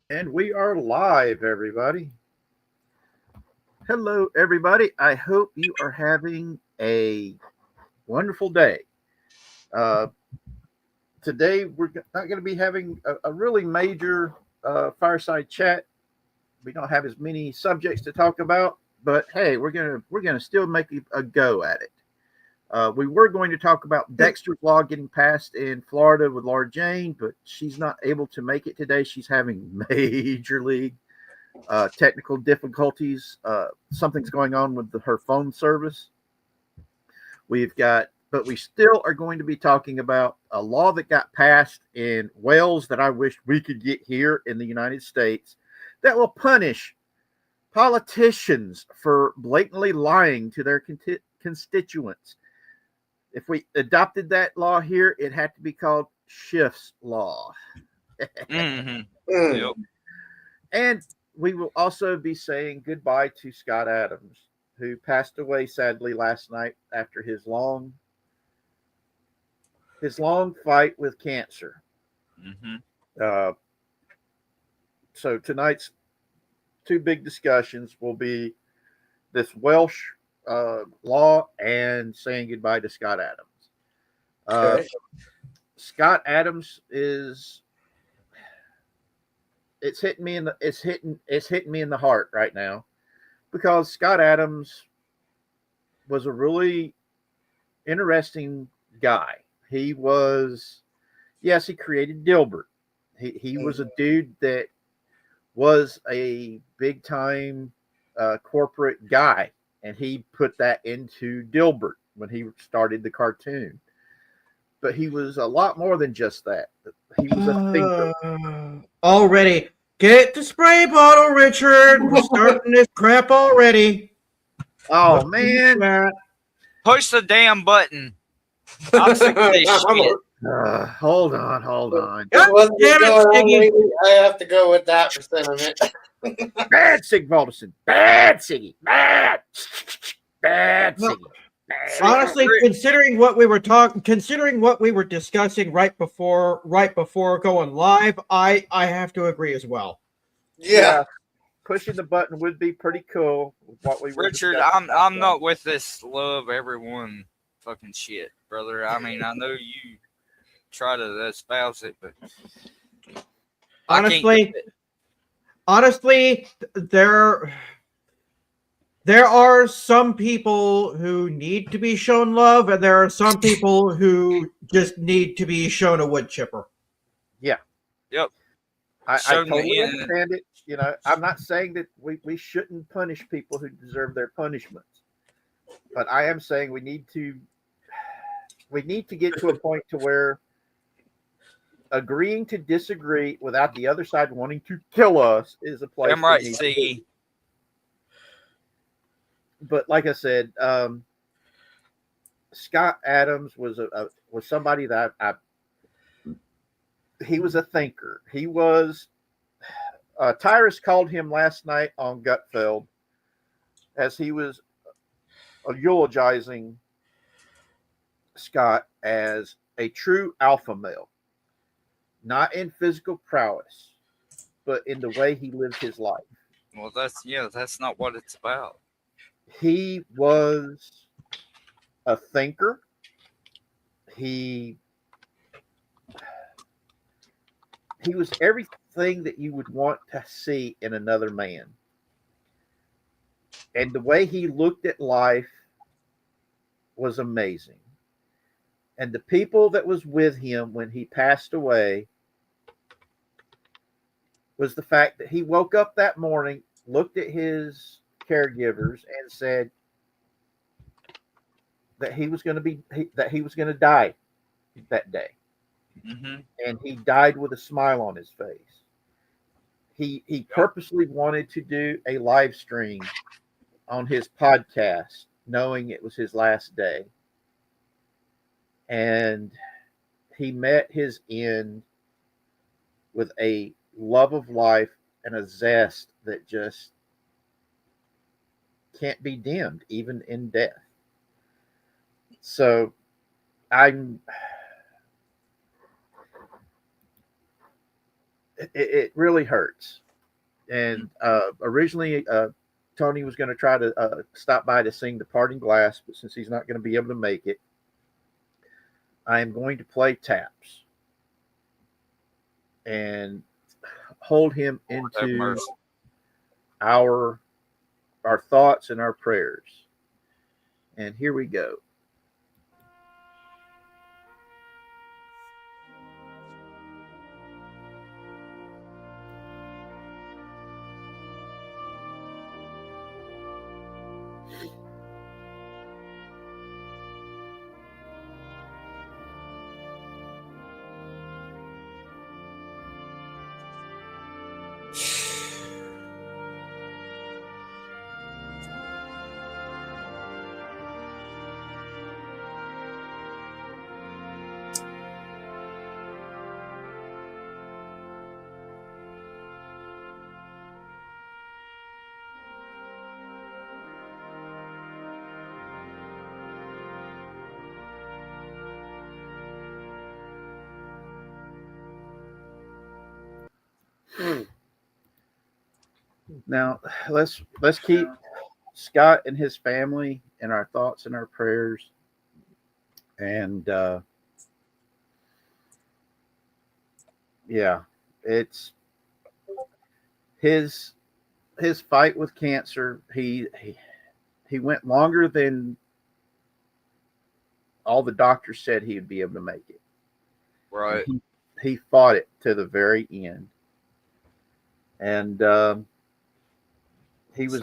And we are live, everybody. Hello, everybody. I hope you are having a wonderful day. Uh, Today, we're not going to be having a really major fireside chat. We don't have as many subjects to talk about, but hey, we're gonna still make a go at it. We were going to talk about Dexter's law getting passed in Florida with Laura Jane, but she's not able to make it today. She's having major league technical difficulties. Something's going on with her phone service. But we still are going to be talking about a law that got passed in Wales that I wish we could get here in the United States that will punish politicians for blatantly lying to their constituents. If we adopted that law here, it had to be called Schiff's Law. Mm-hmm. Mm. Yep. And we will also be saying goodbye to Scott Adams, who passed away sadly last night after his long fight with cancer. Mm-hmm. Uh, so tonight's two big discussions will be this Welsh law and saying goodbye to Scott Adams. Okay. Scott Adams is it's hitting me in the heart right now because Scott Adams was a really interesting guy. He was, yes, he created Dilbert. He was a dude that was a big time corporate guy, and he put that into Dilbert when he started the cartoon. But he was a lot more than just that. He was a thinker. Already. Get the spray bottle, Richard. We're starting this crap already. Oh What's in the man, chat? Push the damn button. I'm sick of this shit. hold on. God What's damn it, going on, Siggy. lady? I have to go with that for sentiment. Bad Sig Balderson. Bad Siggy. Bad. Bad No. Siggy. Bad. Honestly, considering what we were discussing right before going live, I have to agree as well. Yeah. Pushing the button would be pretty cool with what we were Richard, discussing. I'm not with this love everyone fucking shit, brother. I mean, I know you try to espouse it, but I can't do Honestly, it. honestly, there are some people who need to be shown love, and there are some people who just need to be shown a wood chipper. Yeah. Yep. I Show me totally in. understand it. I'm not saying that we shouldn't punish people who deserve their punishments, but I am saying we need to get to a point to where agreeing to disagree without the other side wanting to kill us is a place I'm right, we need to be. Siggy. But like I said, Scott Adams was somebody that he was a thinker. He was. Tyrus called him last night on Gutfeld as he was eulogizing Scott as a true alpha male, not in physical prowess, but in the way he lived his life. Well, that's not what it's about. He was a thinker. He he was everything that you would want to see in another man. And the way he looked at life was amazing. And the people that was with him when he passed away was the fact that he woke up that morning, looked at his caregivers and said that he was going to die that day. Mm-hmm. And he died with a smile on his face. He purposely wanted to do a live stream on his podcast, knowing it was his last day. And he met his end with a love of life and a zest that just can't be dimmed, even in death. So I'm it really hurts. And originally, Tony was going to try to stop by to sing the parting glass, but since he's not going to be able to make it, I am going to play taps and hold him into our thoughts and our prayers. And here we go. Now let's keep Scott and his family in our thoughts and our prayers. And yeah, it's his fight with cancer. He went longer than all the doctors said he would be able to make it. Right. He fought it to the very end. And he was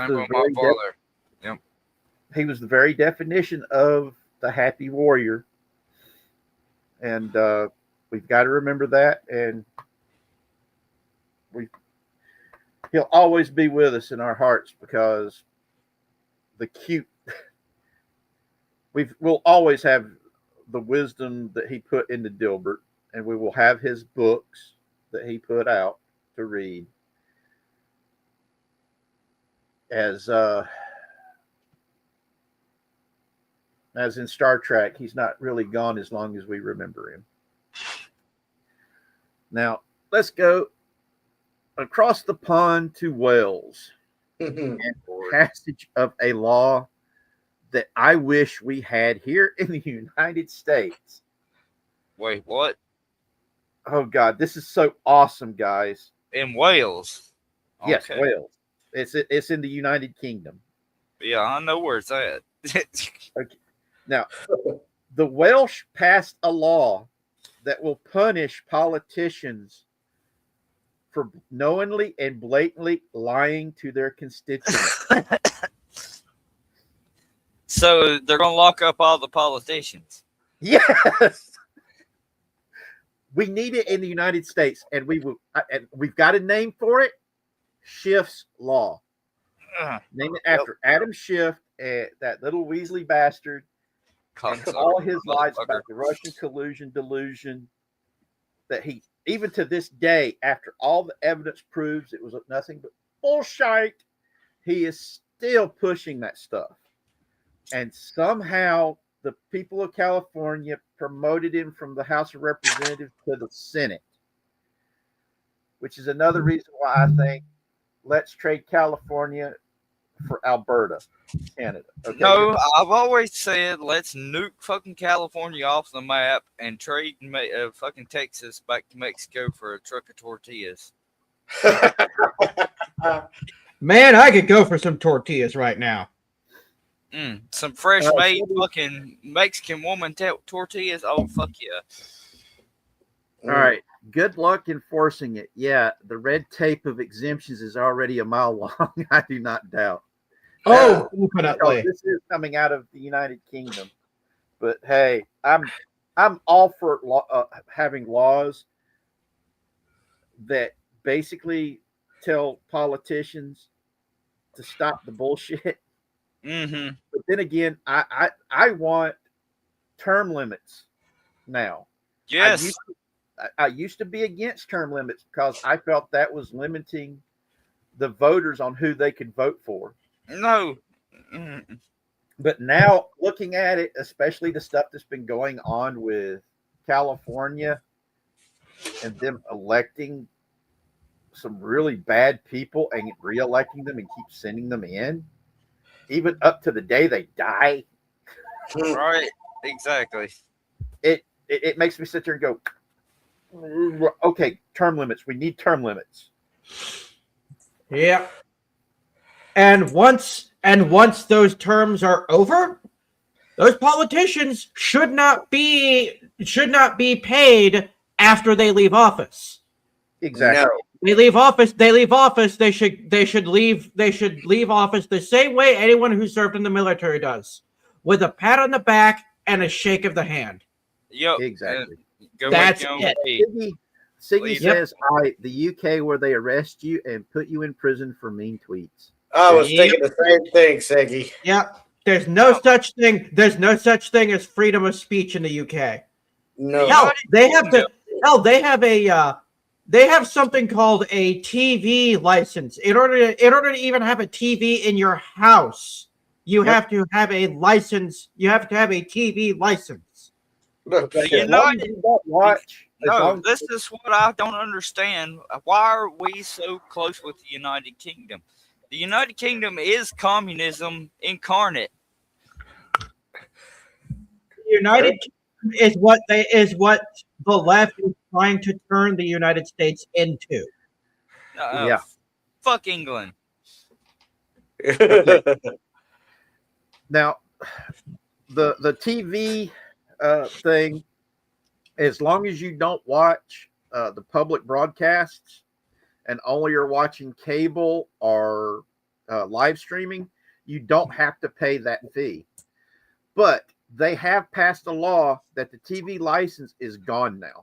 he was the very definition of the happy warrior. And we've got to remember that. And he'll always be with us in our hearts because we'll always have the wisdom that he put into Dilbert, and we will have his books that he put out to read. As in Star Trek, he's not really gone as long as we remember him. Now, let's go across the pond to Wales and passage of a law that I wish we had here in the United States. Wait, what? Oh, God, this is so awesome, guys. In Wales? Yes, Okay. Wales. It's in the United Kingdom. Yeah, I know where it's at. Okay. Now, the Welsh passed a law that will punish politicians for knowingly and blatantly lying to their constituents. So they're going to lock up all the politicians. Yes. We need it in the United States, and we've got a name for it. Schiff's Law. Name it after Adam Schiff, that little Weasley bastard, and all his lies about the Russian collusion delusion. That he, even to this day, after all the evidence proves it was nothing but bullshit, he is still pushing that stuff. And somehow the people of California promoted him from the House of Representatives to the Senate, which is another reason why I think let's trade California for Alberta, Canada. Okay? No, I've always said let's nuke fucking California off the map and trade fucking Texas back to Mexico for a truck of tortillas. Man, I could go for some tortillas right now. Some fresh made fucking Mexican woman tortillas. Oh, fuck yeah. All right. Good luck enforcing it. Yeah, the red tape of exemptions is already a mile long. I do not doubt. Oh, definitely. This is coming out of the United Kingdom. But hey, I'm all for having laws that basically tell politicians to stop the bullshit. Mm-hmm. But then again, I want term limits now. Yes. I used to be against term limits because I felt that was limiting the voters on who they could vote for. No. But now looking at it, especially the stuff that's been going on with California and them electing some really bad people and reelecting them and keep sending them in, even up to the day they die. Right. Exactly. It makes me sit there and go, okay, term limits. We need term limits. Yeah. And once those terms are over, those politicians should not be paid after they leave office. Exactly. No. They leave office. They should leave office the same way anyone who served in the military does, with a pat on the back and a shake of the hand. Yep. Exactly. Go That's make your own it. pay. Siggy Yep. says, the UK where they arrest you and put you in prison for mean tweets. I was Yep. thinking the same thing, Siggy. Yeah. There's no such thing. There's no such thing as freedom of speech in the UK. No. Hell, they have to. Hell, they have a. They have something called a TV license. In order to even have a TV in your house, you have to have a license. You have to have a TV license. No But shit. as long as you don't watch, as No, long- this is what I don't understand. Why are we so close with the United Kingdom? The United Kingdom is communism incarnate. The United Kingdom is what the left is trying to turn the United States into. Yeah. Fuck England. now the TV thing, as long as you don't watch the public broadcasts and only are watching cable or live streaming, you don't have to pay that fee. But they have passed a law that the TV license is gone now.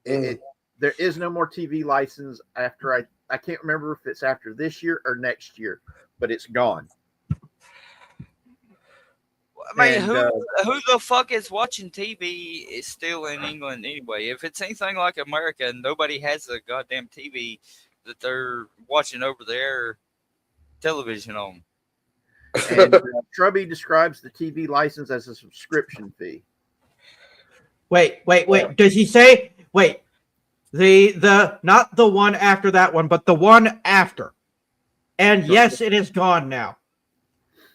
There is no more TV license after I can't remember if it's after this year or next year, but it's gone. I mean, And, who the fuck is watching TV is still in England anyway? If it's anything like America, nobody has a goddamn TV that they're watching over their television on. And Trubby describes the TV license as a subscription fee. Wait. Does he say wait? The not the one after that one, but the one after. And yes, it is gone now.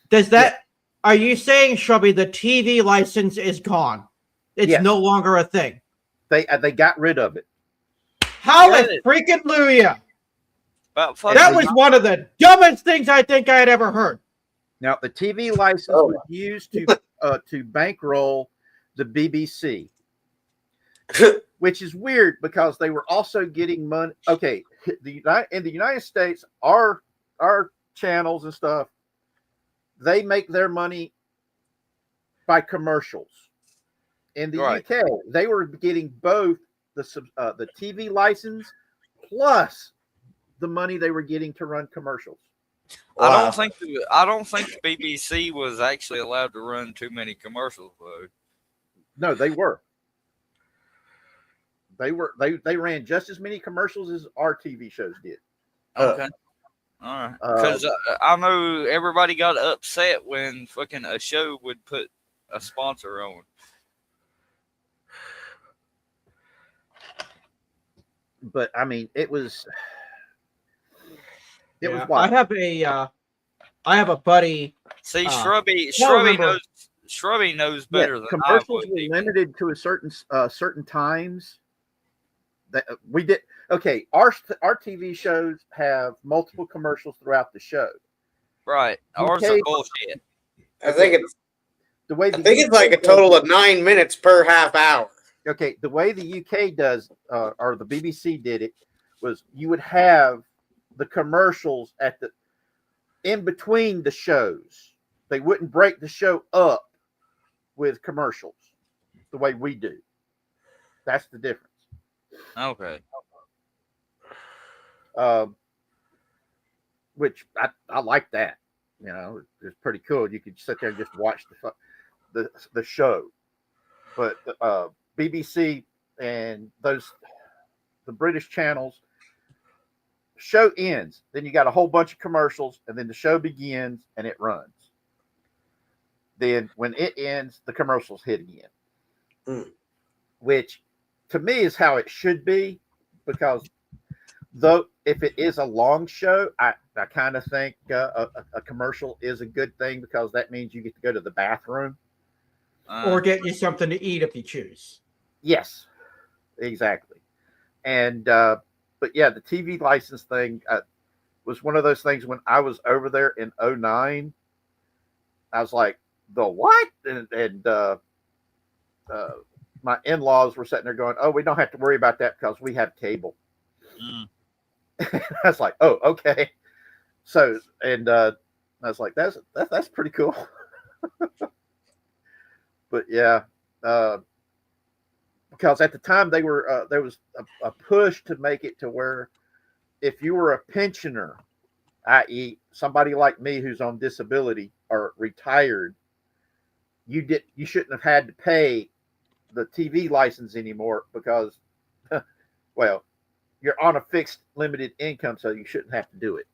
Does that? Are you saying, Shrubby, the TV license is gone? It's no longer a thing. They got rid of it. Hallelujah! That was one of the dumbest things I think I had ever heard. Now the TV license was used to bankroll the BBC, which is weird because they were also getting money. Okay, in the United States, our channels and stuff, they make their money by commercials. In the UK, they were getting both the TV license plus the money they were getting to run commercials. Wow. I don't think the BBC was actually allowed to run too many commercials though. No, they were. They ran just as many commercials as our TV shows did. Okay. All right. Because I know everybody got upset when fucking a show would put a sponsor on. But I mean, it was. It was. I have a buddy. See, Shrubby knows better than commercials I would. Were limited to a certain times. That we did. Okay, our TV shows have multiple commercials throughout the show. Right, ours are bullshit. I think it's the way. I think it's like a total of 9 minutes per half hour. Okay, the way the UK does, or the BBC did it, was you would have the commercials in between the shows. They wouldn't break the show up with commercials the way we do. That's the difference. Okay. Which I like that. You know, it's pretty cool. You could sit there and just watch the show. But BBC and the British channels, show ends, then you got a whole bunch of commercials, and then the show begins and it runs. Then when it ends, the commercials hit again. Which to me is how it should be, because Though, if it is a long show, I kind of think a commercial is a good thing because that means you get to go to the bathroom. Or get you something to eat if you choose. Yes, exactly. And but yeah, the TV license thing was one of those things when I was over there in '09. I was like, the what? And my in-laws were sitting there going, oh, we don't have to worry about that because we have cable. Mm. I was like, oh, okay. So, and I was like, that's pretty cool. But yeah, because at the time they were there was a push to make it to where if you were a pensioner, i.e., somebody like me who's on disability or retired, you shouldn't have had to pay the TV license anymore because, well, you're on a fixed limited income, so you shouldn't have to do it.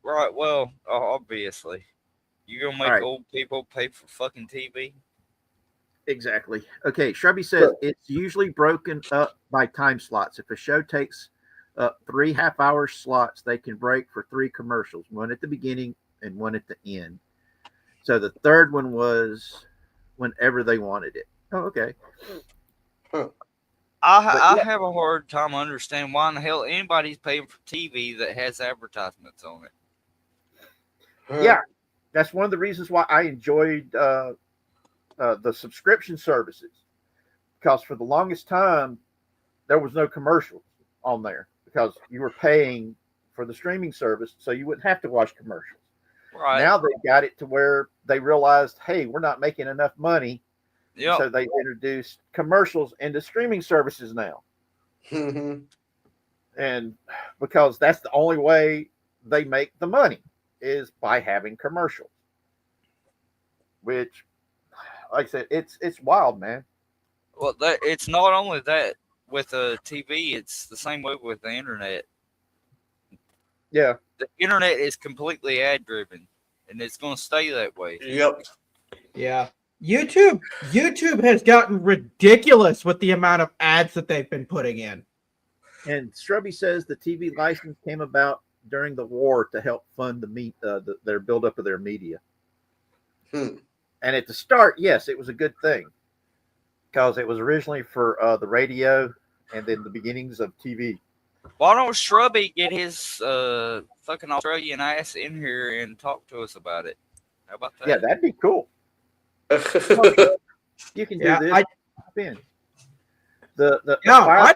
Right. Well, obviously, you gonna make All right. old people pay for fucking TV? Exactly. Okay, Shrubby says it's usually broken up by time slots. If a show takes 3 half-hour slots, they can break for 3 commercials, one at the beginning and one at the end. So the third one was whenever they wanted it. Oh, okay. I have a hard time understanding why in the hell anybody's paying for TV that has advertisements on it. Yeah, that's one of the reasons why I enjoyed the subscription services, because for the longest time there was no commercials on there because you were paying for the streaming service, so you wouldn't have to watch commercials. Right. Now they've got it to where they realized, hey, we're not making enough money. Yep. So they introduced commercials into streaming services now. And because that's the only way they make the money is by having commercials. Which, like I said, it's wild, man. Well, it's not only that with a TV, it's the same way with the internet. Yeah. The internet is completely ad driven, and it's going to stay that way. Yep. Yeah. YouTube has gotten ridiculous with the amount of ads that they've been putting in. And Strubby says the TV license came about during the war to help fund their buildup of their media. And at the start, yes, it was a good thing because it was originally for the radio and then the beginnings of TV. Why don't Shrubby get his fucking Australian ass in here and talk to us about it? How about that? Yeah, that'd be cool. You can do this. I'd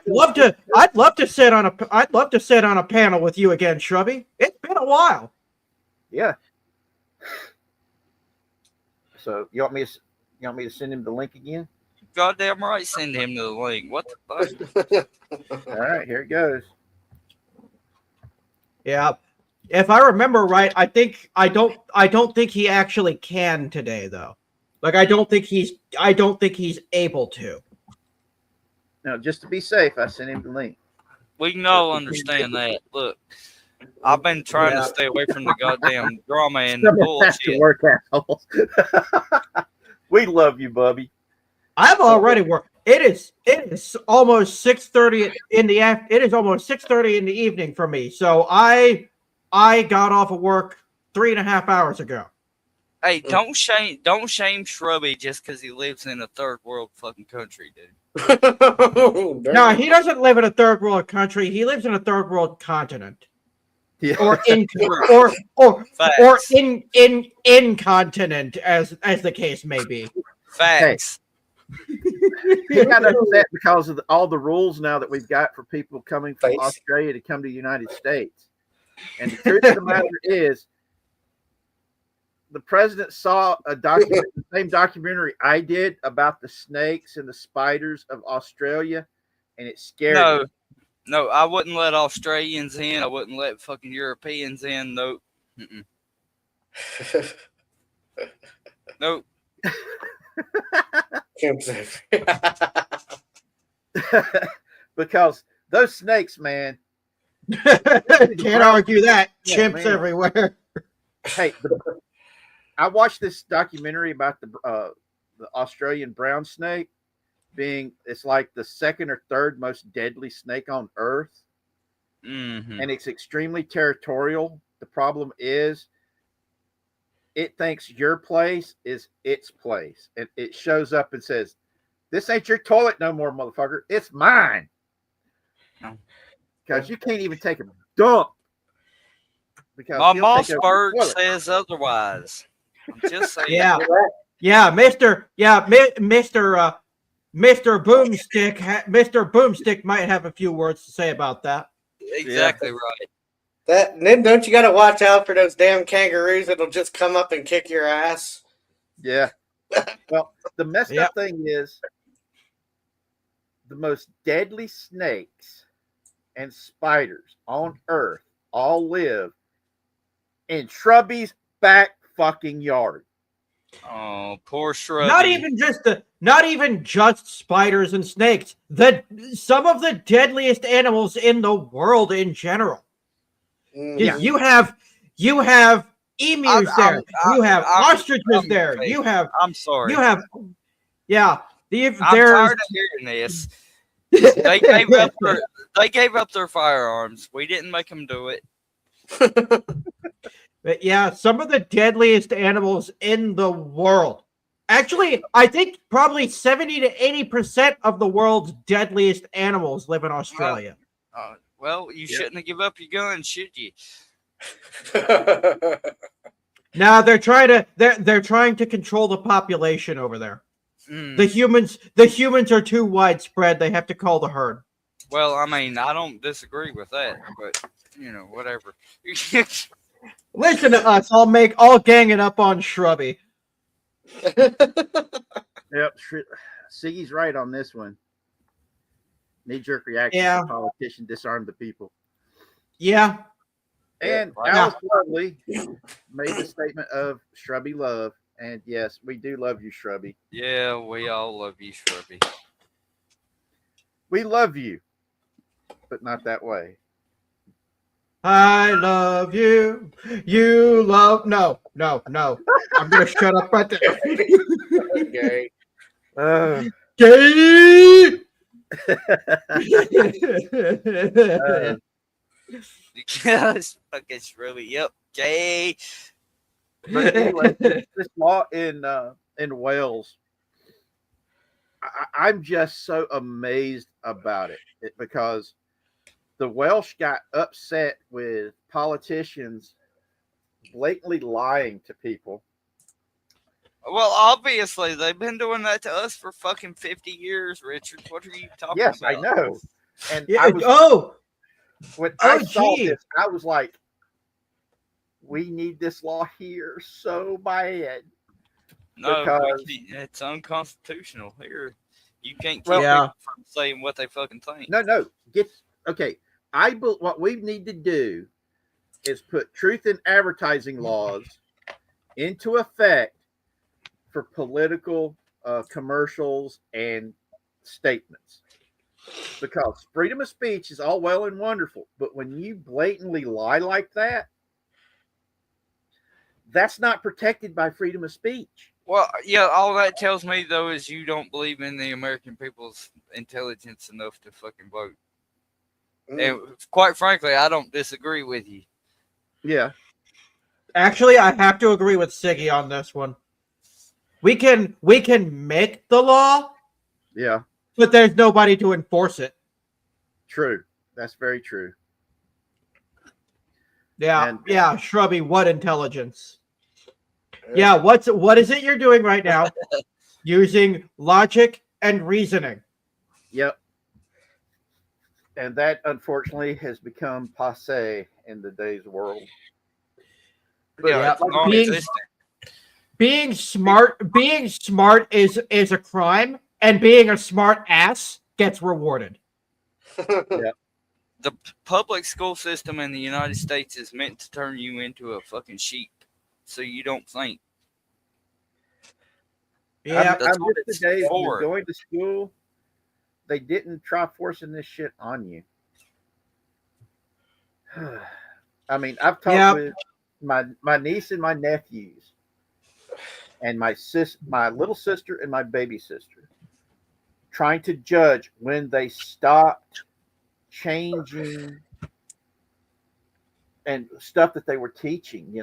love to sit on a panel with you again, Shrubby. It's been a while. Yeah. So you want me to send him the link again? Goddamn right, send him the link. What the fuck? All right, here it goes. Yeah. If I remember right, I don't think he actually can today though. Like I don't think he's able to. Now, just to be safe, I sent him the link. We can all understand that. Look, I've been trying to stay away from the goddamn drama and the bullshit. Work assholes. We love you, Bubby. I've already worked. It is almost 6:30 in the It is almost 6:30 in the evening for me. So I got off of work 3.5 hours ago. Hey, don't shame Shrubby just because he lives in a third world fucking country, dude. No, he doesn't live in a third world country. He lives in a third world continent. Yeah. Or incontinent, as the case may be. Facts. He got upset because of all the rules now that we've got for people coming from Australia to come to the United States. And the truth of the matter is, the president saw the same documentary I did about the snakes and the spiders of Australia, and it scared me. No, I wouldn't let Australians in. I wouldn't let fucking Europeans in. Nope. Nope. Because those snakes, man. Can't argue that. Chimps man. Everywhere. Hey, I watched this documentary about the Australian brown snake it's like the second or third most deadly snake on Earth. Mm-hmm. and it's extremely territorial. The problem is it thinks your place is its place. And it shows up and says, "This ain't your toilet no more, motherfucker. It's mine." Oh. Because you can't even take a dump. Because My he'll take over your Mossberg toilet. says otherwise. I'm just saying. Yeah, Mr. Mr. Boomstick might have a few words to say about that. Exactly right. Then don't you got to watch out for those damn kangaroos that'll just come up and kick your ass? Yeah. Well, the messed up thing is the most deadly snakes and spiders on Earth all live in Shrubby's back fucking yard. Oh, poor Shrubby. Not even just spiders and snakes. Some of the deadliest animals in the world in general. Yeah. You have emus there. You have ostriches there. Okay. You have. I'm sorry. You have. Yeah. I'm tired of hearing this. They gave up their firearms. We didn't make them do it. But yeah, some of the deadliest animals in the world. Actually, I think probably 70 to 80% of the world's deadliest animals live in Australia. Well, you shouldn't have given up your gun, should you? Now they're trying to control the population over there. The humans are too widespread. They have to call the herd. Well, I mean, I don't disagree with that, but whatever. Listen to us, all ganging up on Shrubby. Yep. Siggy's right on this one. Knee-jerk reaction. Yeah. The politician disarmed the people. Yeah. And Alice Lovely made the statement of Shrubby love. And yes, we do love you, Shrubby. Yeah, we all love you, Shrubby. We love you, but not that way. I love you. You love no. I'm gonna shut up right there. Okay. Gay. Yes, fucking Shrubby. Yep, gay. But anyway, this law in Wales, I'm just so amazed about it because the Welsh got upset with politicians blatantly lying to people. Well, obviously, they've been doing that to us for fucking 50 years, Richard. What are you talking about? Yes, I know. And Yeah, when I saw this, I was like, we need this law here so bad. No, because it's unconstitutional here. You can't keep Well, people from saying what they fucking think. No. Okay. What we need to do is put truth in advertising laws into effect for political commercials and statements. Because freedom of speech is all well and wonderful, but when you blatantly lie like that, that's not protected by freedom of speech. Well, yeah, all that tells me, though, is you don't believe in the American people's intelligence enough to fucking vote. And quite frankly, I don't disagree with you. Yeah. Actually, I have to agree with Siggy on this one. We can make the law, Yeah. but there's nobody to enforce it. True. That's very true. Yeah, And- yeah, Shrubby, what intelligence? Yeah, what is it you're doing right now? Using logic and reasoning. Yep. And that, unfortunately, has become passe in today's world. Yeah, it's non-existent. Being smart is a crime, and being a smart ass gets rewarded. The public school system in the United States is meant to turn you into a fucking sheep, so you don't think. Yeah, I miss the days when for. going to school, they didn't try forcing this shit on you. I mean, I've talked with my niece and my nephews, and my little sister and my baby sister, trying to judge when they stopped changing and stuff that they were teaching,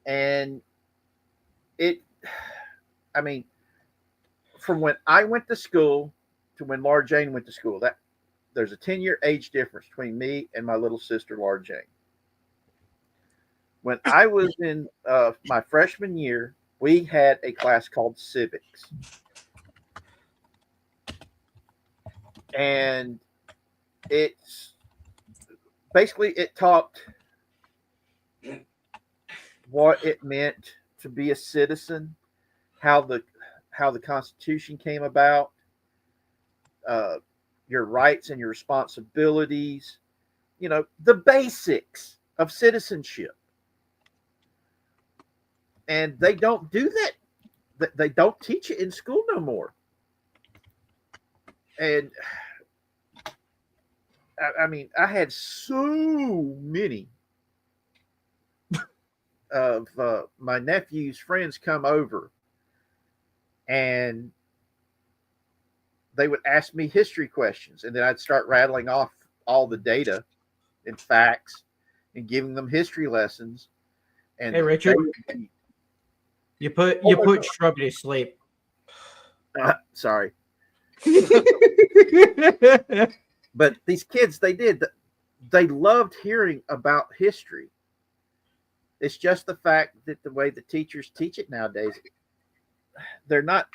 and it, I mean, from when I went to school to when Laura Jane went to school, that there's a 10-year age difference between me and my little sister Laura Jane. When I was in my freshman year, we had a class called civics, and it's basically it taught what it meant to be a citizen, how the Constitution came about, your rights and your responsibilities, the basics of citizenship. And they don't do that. They don't teach it in school no more. And I mean, I had so many of my nephew's friends come over, and they would ask me history questions, and then I'd start rattling off all the data and facts and giving them history lessons. And hey, Richard, you put Shrubby to sleep. Sorry. But these kids, they loved hearing about history. It's just the fact that the way the teachers teach it nowadays, they're not,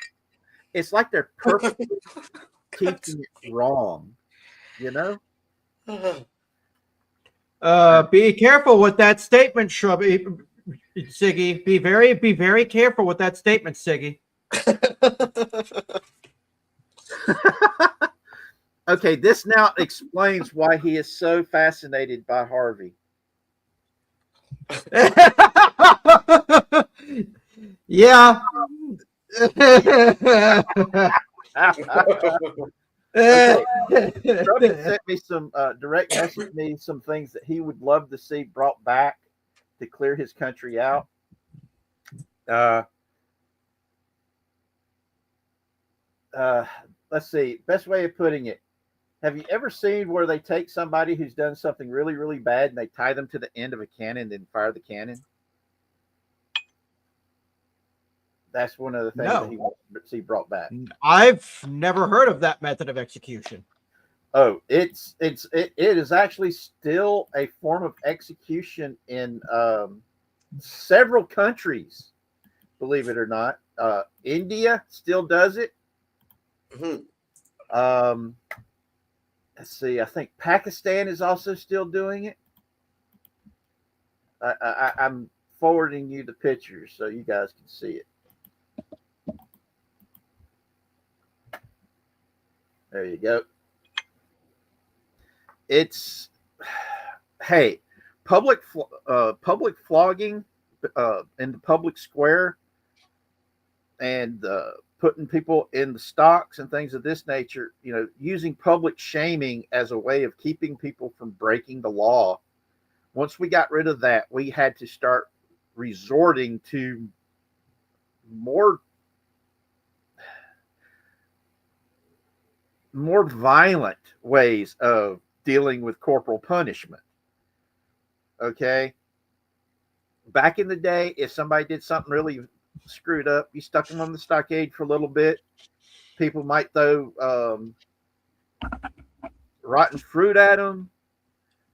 it's like they're purposely teaching it wrong, Be careful with that statement, Shrubby. Siggy, be very careful with that statement, Siggy. Okay, this now explains why he is so fascinated by Harvey. Yeah. Okay. Shrubby sent me some direct message me some things that he would love to see brought back to clear his country out. Let's see. Best way of putting it. Have you ever seen where they take somebody who's done something really, really bad and they tie them to the end of a cannon and then fire the cannon? That's one of the things that he wants to see brought back. I've never heard of that method of execution. Oh, it is actually still a form of execution in several countries, believe it or not. India still does it. Mm-hmm. Let's see. I think Pakistan is also still doing it. I'm forwarding you the pictures so you guys can see it. There you go. It's, hey, public flogging in the public square and putting people in the stocks and things of this nature, using public shaming as a way of keeping people from breaking the law. Once we got rid of that, we had to start resorting to more violent ways of dealing with corporal punishment. Okay. Back in the day, if somebody did something really screwed up, you stuck them on the stockade for a little bit. People might throw rotten fruit at them,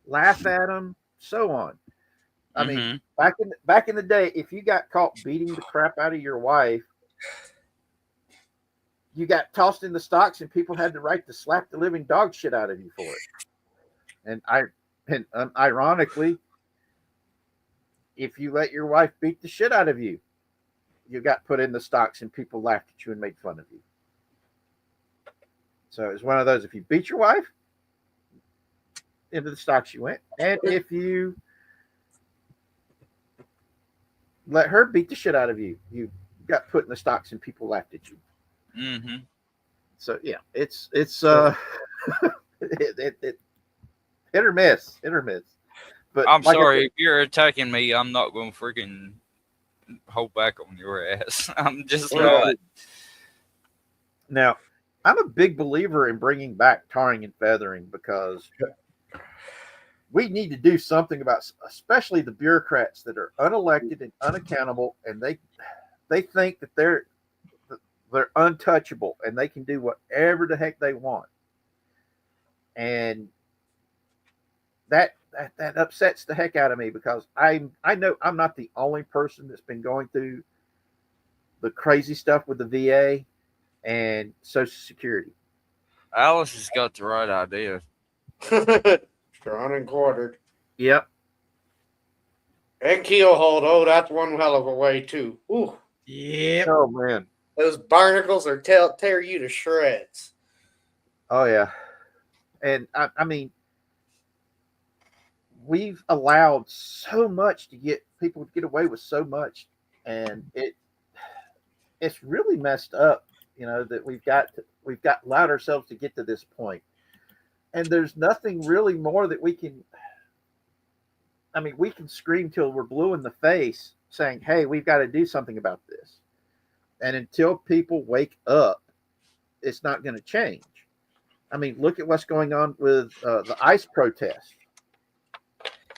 laugh at them, so on. I mean, back in the day, if you got caught beating the crap out of your wife, you got tossed in the stocks, and people had the right to slap the living dog shit out of you for it. And ironically, if you let your wife beat the shit out of you, you got put in the stocks, and people laughed at you and made fun of you. So it's one of those. If you beat your wife, into the stocks you went, and if you let her beat the shit out of you, you got put in the stocks, and people laughed at you. Mm-hmm. So yeah, it's it hit or miss, But I'm like sorry, if you're attacking me, I'm not going to freaking hold back on your ass. I'm just not. Now, I'm a big believer in bringing back tarring and feathering because we need to do something about, especially the bureaucrats that are unelected and unaccountable, and they think that they're untouchable and they can do whatever the heck they want, and that upsets the heck out of me, because I know I'm not the only person that's been going through the crazy stuff with the VA and Social Security. Alice has got the right idea. Drawn and quartered. Yep. And keel hold. Oh, that's one hell of a way, too. Ooh. Yep. Oh man. Those barnacles are tear you to shreds. Oh yeah. And I mean, we've allowed so much to get people to get away with so much, and it's really messed up, that we've allowed ourselves to get to this point. And there's nothing really more that we can. I mean, we can scream till we're blue in the face saying, hey, we've got to do something about this. And until people wake up, it's not going to change. I mean, look at what's going on with the ICE protest.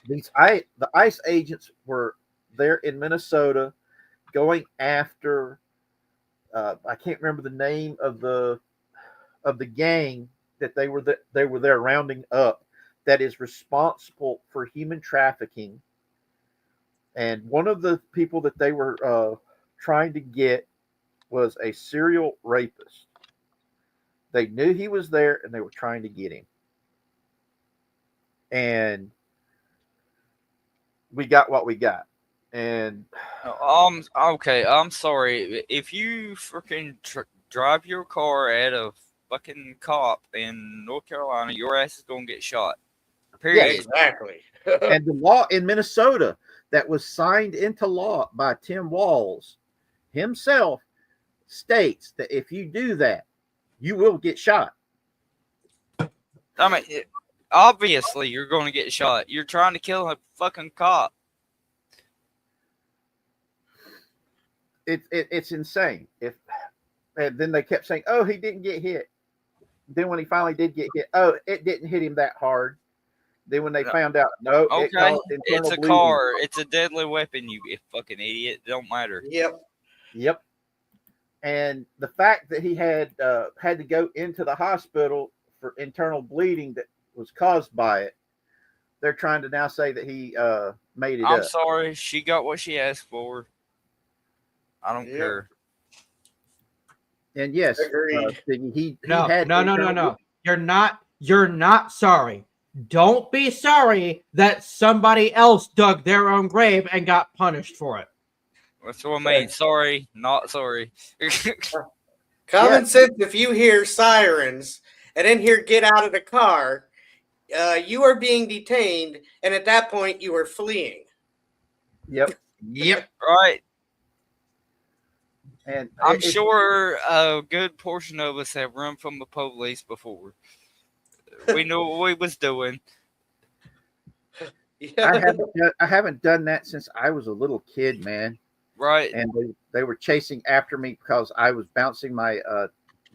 The ICE agents were there in Minnesota going after, I can't remember the name of the gang that they were there rounding up, that is responsible for human trafficking. And one of the people that they were trying to get was a serial rapist. They knew he was there and they were trying to get him. And we got what we got. And okay, I'm sorry. If you freaking drive your car at a fucking cop in North Carolina, your ass is gonna get shot. Period. Yeah, exactly. and the law in Minnesota that was signed into law by Tim Walz himself states that if you do that, you will get shot. I mean, obviously you're going to get shot. You're trying to kill a fucking cop. It's insane. And then they kept saying, "Oh, he didn't get hit." Then when he finally did get hit, oh, it didn't hit him that hard. Then when they found out, no, okay, it's a bleeding. car. It's a deadly weapon. You fucking idiot. It don't matter. Yep. And the fact that he had to go into the hospital for internal bleeding that was caused by it, they're trying to now say that he made it up. I'm sorry. She got what she asked for. I don't care. And yes, he had no. You're not sorry. Don't be sorry that somebody else dug their own grave and got punished for it. That's what I mean. Sorry, not sorry. Common sense, if you hear sirens and then hear get out of the car, you are being detained, and at that point you are fleeing. Yep. Right. And I'm sure a good portion of us have run from the police before. We knew what we was doing. I haven't done that since I was a little kid, man. Right. And they were chasing after me because I was bouncing my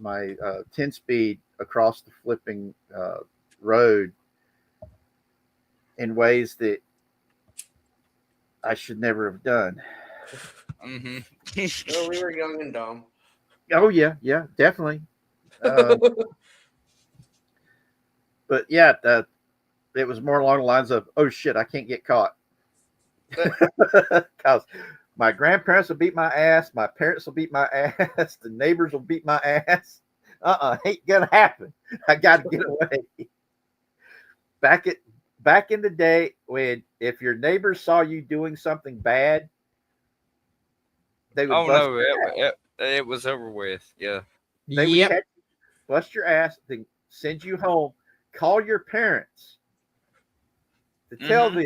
10-speed across the flipping road in ways that I should never have done. Mm-hmm. Well, we were young and dumb. Oh yeah, definitely. But yeah, it was more along the lines of, oh shit, I can't get caught. Because my grandparents will beat my ass, my parents will beat my ass, the neighbors will beat my ass. Ain't gonna happen. I gotta get away. Back in the day, when if your neighbors saw you doing something bad, they would it was over with. Yeah. They would catch you, bust your ass, then send you home. Call your parents to tell them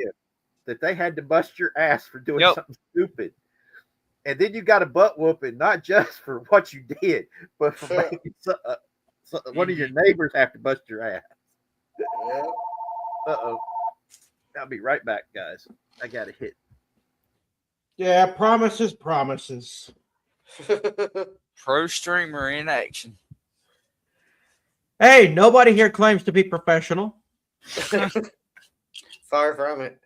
that they had to bust your ass for doing something stupid. And then you got a butt whooping, not just for what you did, but for making one of your neighbors have to bust your ass. Uh-oh. I'll be right back, guys. I got to hit. Yeah, promises. Pro streamer in action. Hey, nobody here claims to be professional. Far from it.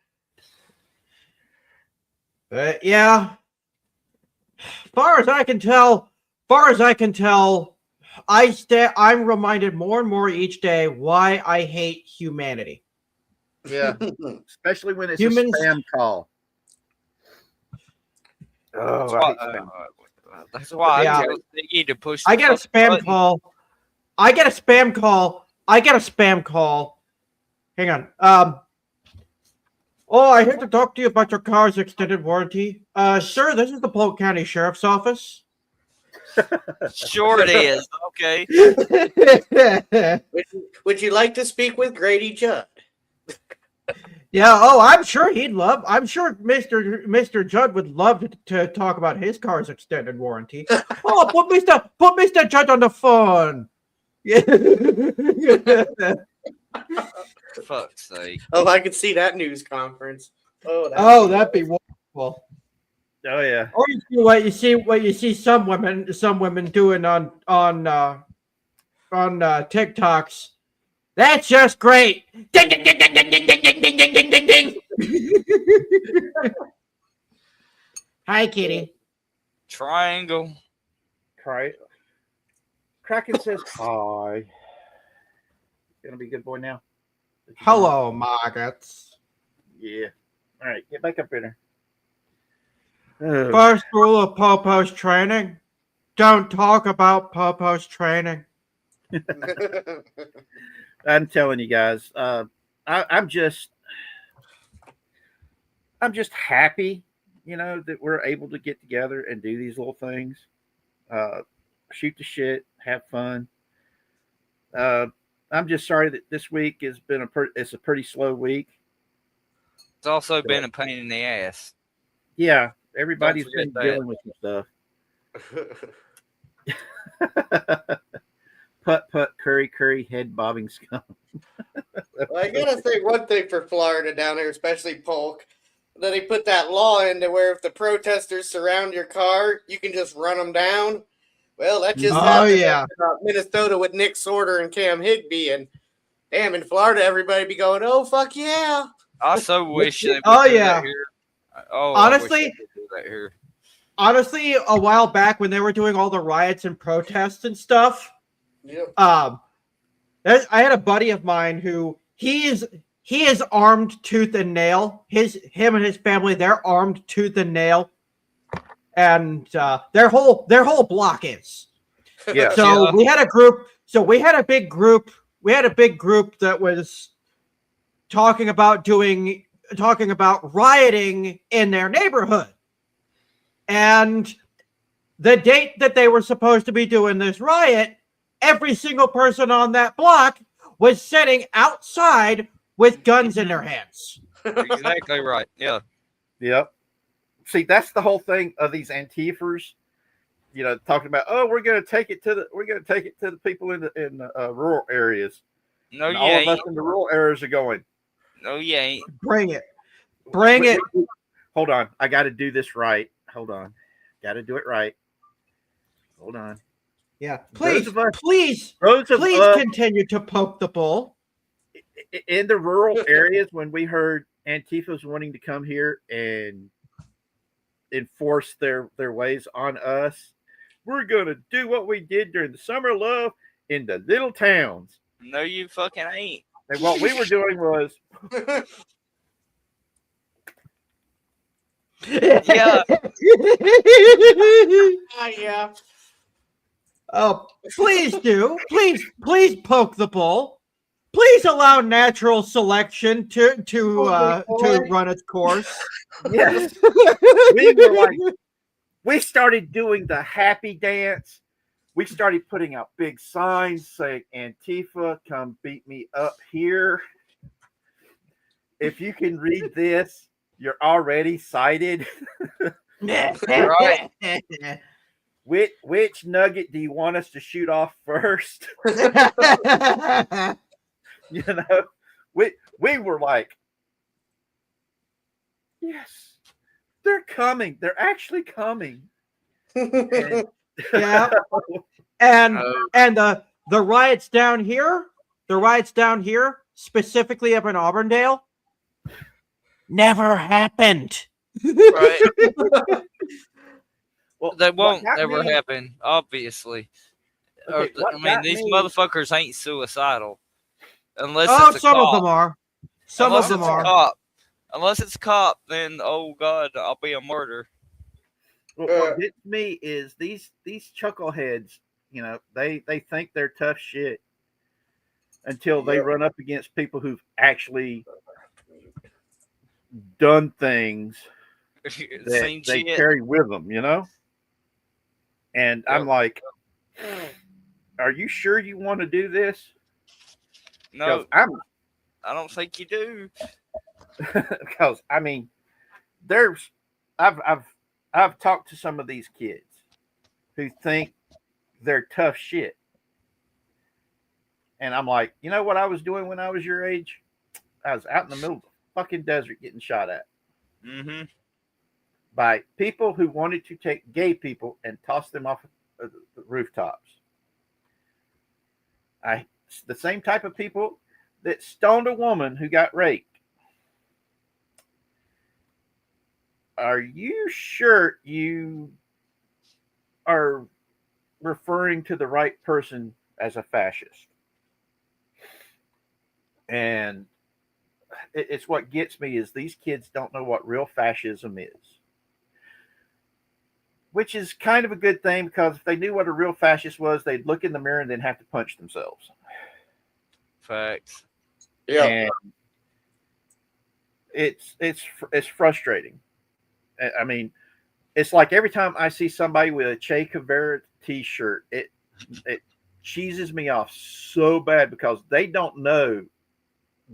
Yeah. Far as I can tell, I'm reminded more and more each day why I hate humanity. Yeah, especially when it's Humans- a spam call. Oh, I hate spam. That's why Yeah. I tell Ziggy to push. I the get a fucking spam button. call. I get a spam call. Hang on. Oh, I hate to talk to you about your car's extended warranty. Sir, this is the Polk County Sheriff's Office. Sure it is. Okay. Would you like to speak with Grady Judd? Yeah, oh, I'm sure Mr. Judd would love to talk about his car's extended warranty. Oh, put Mr. Judd on the phone. Fuck's sake. Oh, I could see that news conference. Oh, that'd be wonderful. Oh yeah. Or what you see some women doing on TikToks. That's just great. Ding ding ding ding ding ding ding ding ding ding ding ding. Hi, kitty. Triangle. Kraken says hi. Gonna be a good boy now. Hello, maggots. Yeah. All right, get back up in there. Oh, First rule of Popo's training: don't talk about Popo's training. I'm telling you guys, I'm just happy, that we're able to get together and do these little things, shoot the shit, have fun. I'm just sorry that this week has been it's a pretty slow week. It's also been a pain in the ass. Yeah, everybody's Don't been forget that. dealing with some stuff. Putt, curry, head bobbing scum. Well, I gotta say one thing for Florida down there, especially Polk, that they put that law in to where if the protesters surround your car, you can just run them down. Well, that just happened yeah. in Minnesota with Nick Sorter and Cam Higbee, and damn, in Florida, everybody be going, "Oh fuck yeah!" I so wish they would Oh, do yeah. that here. Oh, I wish Honestly- they could do that here. Honestly, a while back when they were doing all the riots and protests and stuff, Yep. I had a buddy of mine who he is armed tooth and nail. Him and his family, they're armed tooth and nail, and their whole block is. Yeah. So Yeah. we had a group. So we had a big group. We had a big group that was talking about rioting in their neighborhood, and the date that they were supposed to be doing this riot, every single person on that block was sitting outside with guns in their hands. Exactly right. Yeah. Yep. See, that's the whole thing of these Antifers, talking about, oh, we're going to take it to the people in the rural areas. No, And you all of ain't. us in the rural areas are going, No, you ain't. Bring it. Hold on. I got to do this right. Hold on. Got to do it right. Hold on. Yeah. Those of us- Please Those of us continue to poke the bull. in the rural areas, when we heard Antifa's wanting to come here and enforce their ways on us, we're going to do what we did during the Summer of Love in the little towns. No, you fucking ain't. And what we were doing was, Yeah. Yeah. Oh, please do. Please poke the bull. Please allow natural selection to run its course. yes, we started doing the happy dance. We started putting out big signs saying, Antifa, come beat me up here. If you can read this, you're already cited. Right. Which nugget do you want us to shoot off first? We were like, yes, they're coming. They're actually coming. And, Yeah. And the riots down here, specifically up in Auburndale, never happened. Right. Well, That what won't got ever me- happen, obviously. Okay, what I mean, got these me- motherfuckers ain't suicidal unless Oh, it's a some of cop. them are. Some Unless of them it's a are. cop. Unless it's a cop, then oh god, I'll be a martyr. What gets me is these chuckleheads. You know, they think they're tough shit until they run up against people who've actually done things that Same they shit. carry with them. You know, and I'm Yep. like, are you sure you want to do this? No, I'm I don't think you do. because I mean, there's I've talked to some of these kids who think they're tough shit, and I'm like, you know what I was doing when I was your age? I was out in the middle of the fucking desert getting shot at Mm-hmm. by people who wanted to take gay people and toss them off the rooftops. The same type of people that stoned a woman who got raped. Are you sure you are referring to the right person as a fascist? And it's what gets me is these kids don't know what real fascism is, which is kind of a good thing, because if they knew what a real fascist was, they'd look in the mirror and then have to punch themselves. Facts. Yeah. And it's frustrating. I mean, it's like every time I see somebody with a Che Guevara T-shirt, it cheeses me off so bad, because they don't know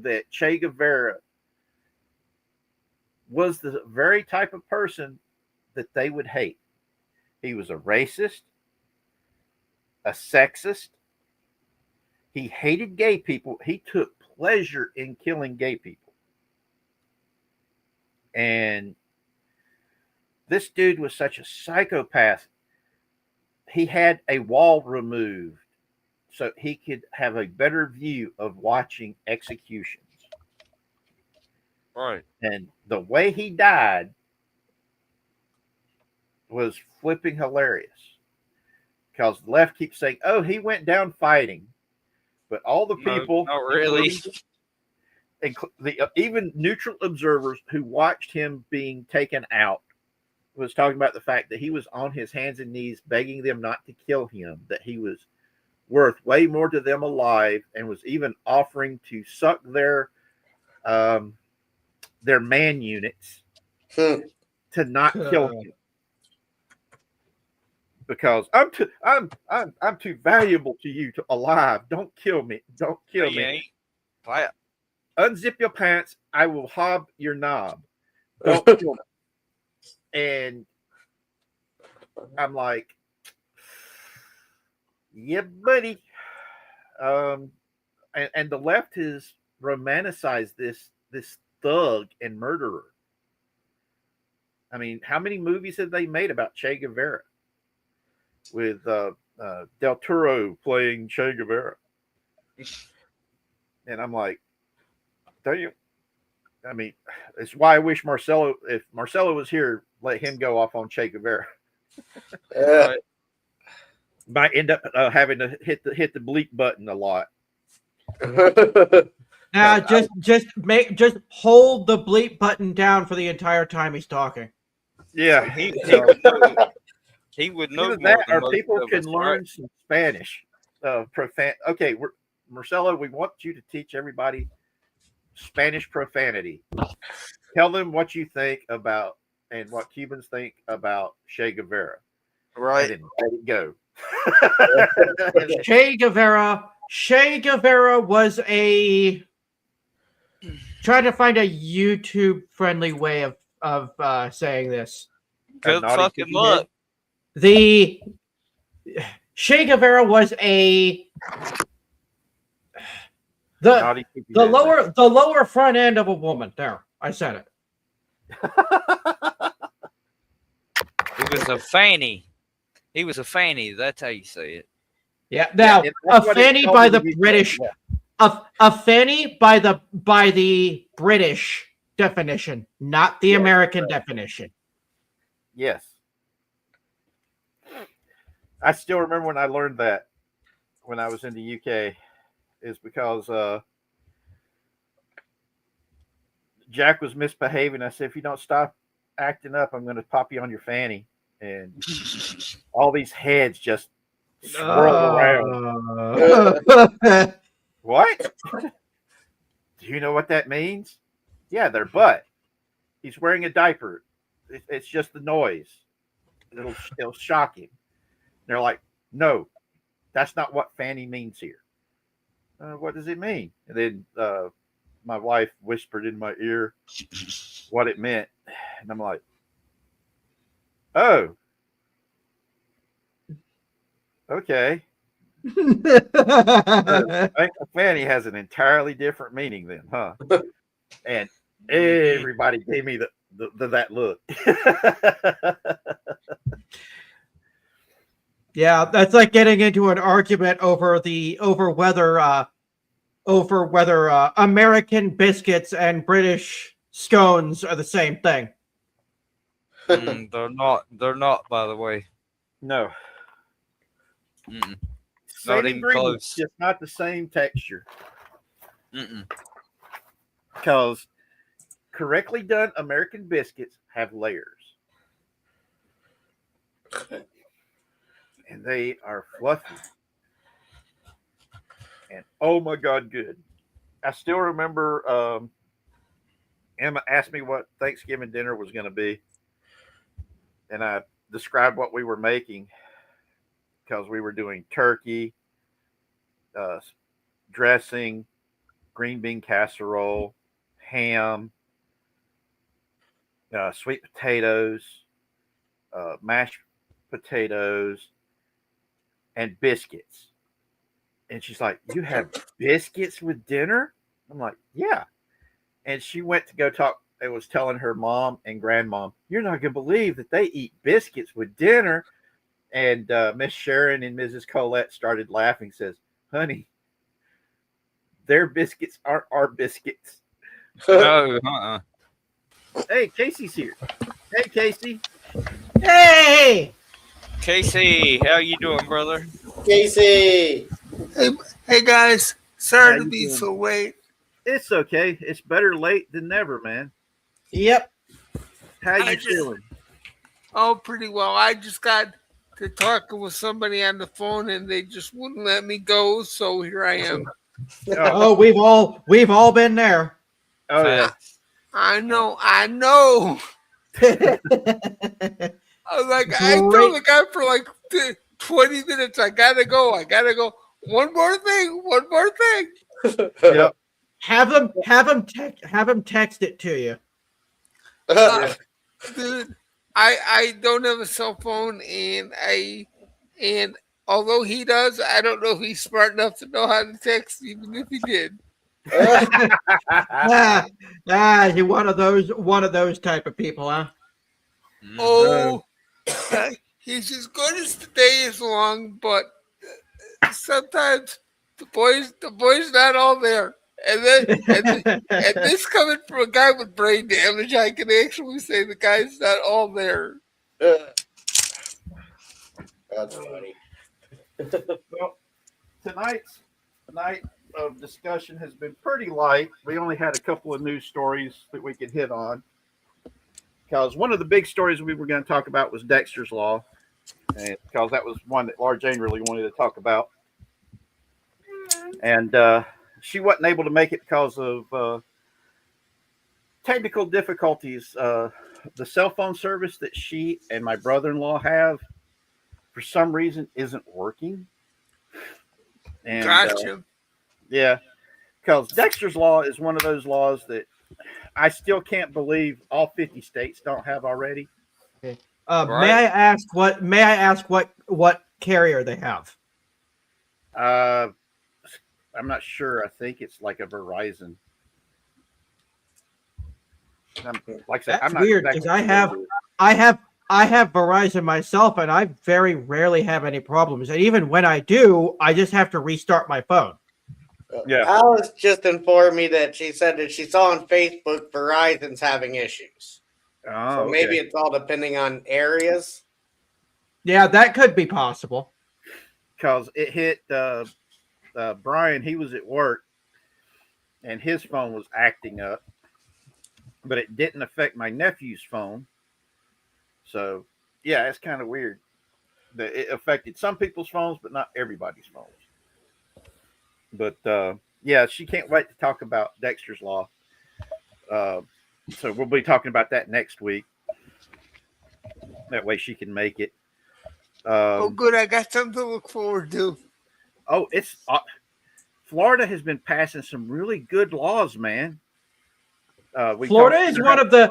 that Che Guevara was the very type of person that they would hate. He was a racist, a sexist. He hated gay people. He took pleasure in killing gay people. And this dude was such a psychopath. He had a wall removed so he could have a better view of watching executions. Right. And the way he died was flipping hilarious, because the left keeps saying, oh, he went down fighting. But all the people, not really. even neutral observers who watched him being taken out, was talking about the fact that he was on his hands and knees begging them not to kill him, that he was worth way more to them alive, and was even offering to suck their man units to not kill him, because I'm too valuable to you to alive. Don't kill me. Don't kill me. Ain't. Wow. Unzip your pants. I will hob your knob. Don't kill me. And I'm like, yeah, buddy. And the left has romanticized this thug and murderer. I mean, how many movies have they made about Che Guevara, with Del Toro playing Che Guevara? And I'm like, don't you? I mean, it's why I wish Marcelo, if Marcelo was here, let him go off on Che Guevara. Right. Might end up having to hit the bleep button a lot. Now, just hold the bleep button down for the entire time he's talking. Yeah, He would know either more that, than or most people of can us, learn right? some Spanish. Okay, Marcelo, we want you to teach everybody Spanish profanity. Tell them what you think about, and what Cubans think about Che Guevara. Right. And then let it go. Che Guevara was a. Try to find a YouTube friendly way of saying this. Good naughty fucking cookie luck. The Che Guevara was the Naughty cookie the head, lower front end of a woman. There, I said it. It was a fanny. He was a fanny. That's how you say it. Yeah. Now, Yeah, a that's what it's fanny called by in the UK. British. Yeah. A fanny by the British definition, not the Yes, American right. definition. Yes. I still remember when I learned that when I was in the UK, is because Jack was misbehaving. I said, if you don't stop acting up, I'm going to pop you on your fanny. And all these heads just swirled around. What? Do you know what that means? Yeah, their butt. He's wearing a diaper. It's just the noise. It'll shock him. They're like, no, that's not what fanny means here. What does it mean? And then my wife whispered in my ear what it meant. And I'm like, oh, okay. I think fanny has an entirely different meaning then, huh? And everybody gave me that look. Yeah, that's like getting into an argument over whether American biscuits and British scones are the same thing. They're not. They're not. By the way. No. Mm-mm. Same Not even ingredients, close. just not the same texture. Mm-mm. Because correctly done American biscuits have layers. And they are fluffy. And oh my God, good. I still remember Emma asked me what Thanksgiving dinner was going to be. And I described what we were making because we were doing turkey, dressing, green bean casserole, ham, sweet potatoes, mashed potatoes, and biscuits. And she's like, you have biscuits with dinner? I'm like, yeah. And she went to go talk and was telling her mom and grandmom, you're not going to believe that they eat biscuits with dinner. And Miss Sharon and Mrs. Colette started laughing, says, honey, their biscuits aren't our biscuits. No. Hey, Casey's here. Hey, Casey. Hey! Casey, how you doing, brother? Casey. Hey guys, How sorry to you be doing? so late. It's okay. It's better late than never, man. Yep. How I you just- feeling? Oh, pretty well. I just got to talking with somebody on the phone and they just wouldn't let me go, so here I am. Oh, we've all been there. Oh yeah. I know. I was like, I told the guy for like 20 minutes, I gotta go. One more thing. Yep. Have him text it to you. Dude, I don't have a cell phone, and although he does, I don't know if he's smart enough to know how to text, even if he did. You're one of those type of people, huh? Oh, he's as good as the day is long, but sometimes the boys not all there. And this coming from a guy with brain damage, I can actually say the guy's not all there. That's funny. Well, tonight's night of discussion has been pretty light. We only had a couple of news stories that we could hit on. Because one of the big stories we were going to talk about was Dexter's Law. And because that was one that Laura Jane really wanted to talk about. And she wasn't able to make it because of technical difficulties. The cell phone service that she and my brother-in-law have, for some reason, isn't working. And, Gotcha. yeah, because Dexter's Law is one of those laws that I still can't believe all 50 states don't have already. Right. May I ask what carrier they have? I'm not sure. I think it's like a Verizon. Like I said, That's I'm not weird exactly because sure. I have Verizon myself, and I very rarely have any problems. And even when I do, I just have to restart my phone. Yeah. Alice just informed me that she said that she saw on Facebook Verizon's having issues. Oh, So maybe it's all depending on areas. Yeah, that could be possible. because it hit Brian. He was at work, and his phone was acting up, but it didn't affect my nephew's phone. So, yeah, it's kind of weird that it affected some people's phones, but not everybody's phones. But yeah, she can't wait to talk about Dexter's Law. Uh, so we'll be talking about that next week. That way she can make it. Oh, good. I got something to look forward to. Oh, it's Florida has been passing some really good laws, man. Florida is one of the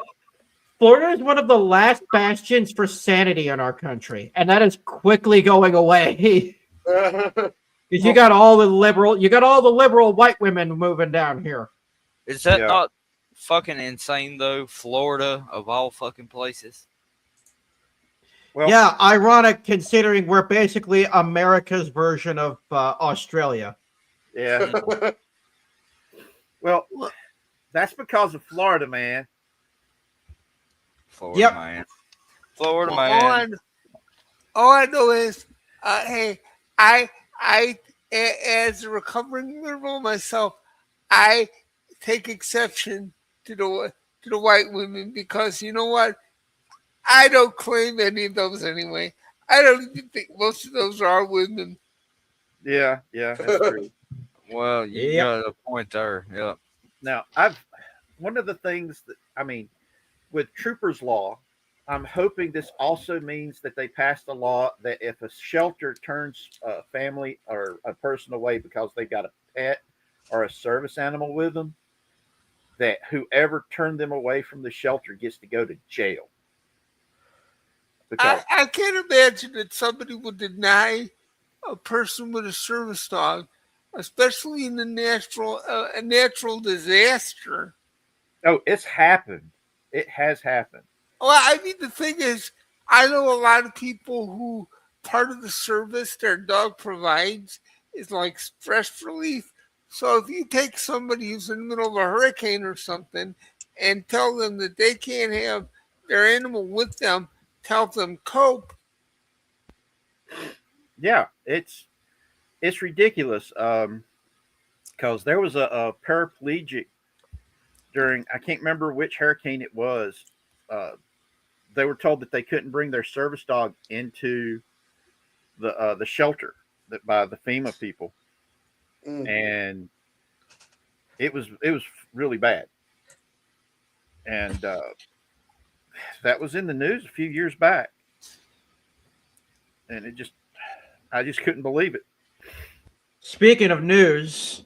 last bastions for sanity in our country, and that is quickly going away. Because you got all the liberal white women moving down here. Is that not fucking insane though? Florida of all fucking places. Well, Yeah, ironic considering we're basically America's version of Australia. Yeah. Well, that's because of Florida, man. Florida man. Florida man. All I know is, hey, I, as a recovering liberal myself, I take exception to the white women because you know what? I don't claim any of those anyway. I don't even think most of those are women. Yeah, that's true. Well, you got a point there. Yeah. Now, one of the things that with Troopers Law, I'm hoping this also means that they passed a law that if a shelter turns a family or a person away because they've got a pet or a service animal with them, that whoever turned them away from the shelter gets to go to jail. Because I can't imagine that somebody would deny a person with a service dog, especially in a natural disaster. Oh, it's happened. It has happened. Well, I mean, the thing is, I know a lot of people who part of the service their dog provides is like stress relief. So if you take somebody who's in the middle of a hurricane or something and tell them that they can't have their animal with them, to help them cope. Yeah, it's ridiculous. Because there was a paraplegic during, I can't remember which hurricane it was. They were told that they couldn't bring their service dog into the shelter that by the FEMA people, and it was really bad. And that was in the news a few years back, and I just couldn't believe it. Speaking of news,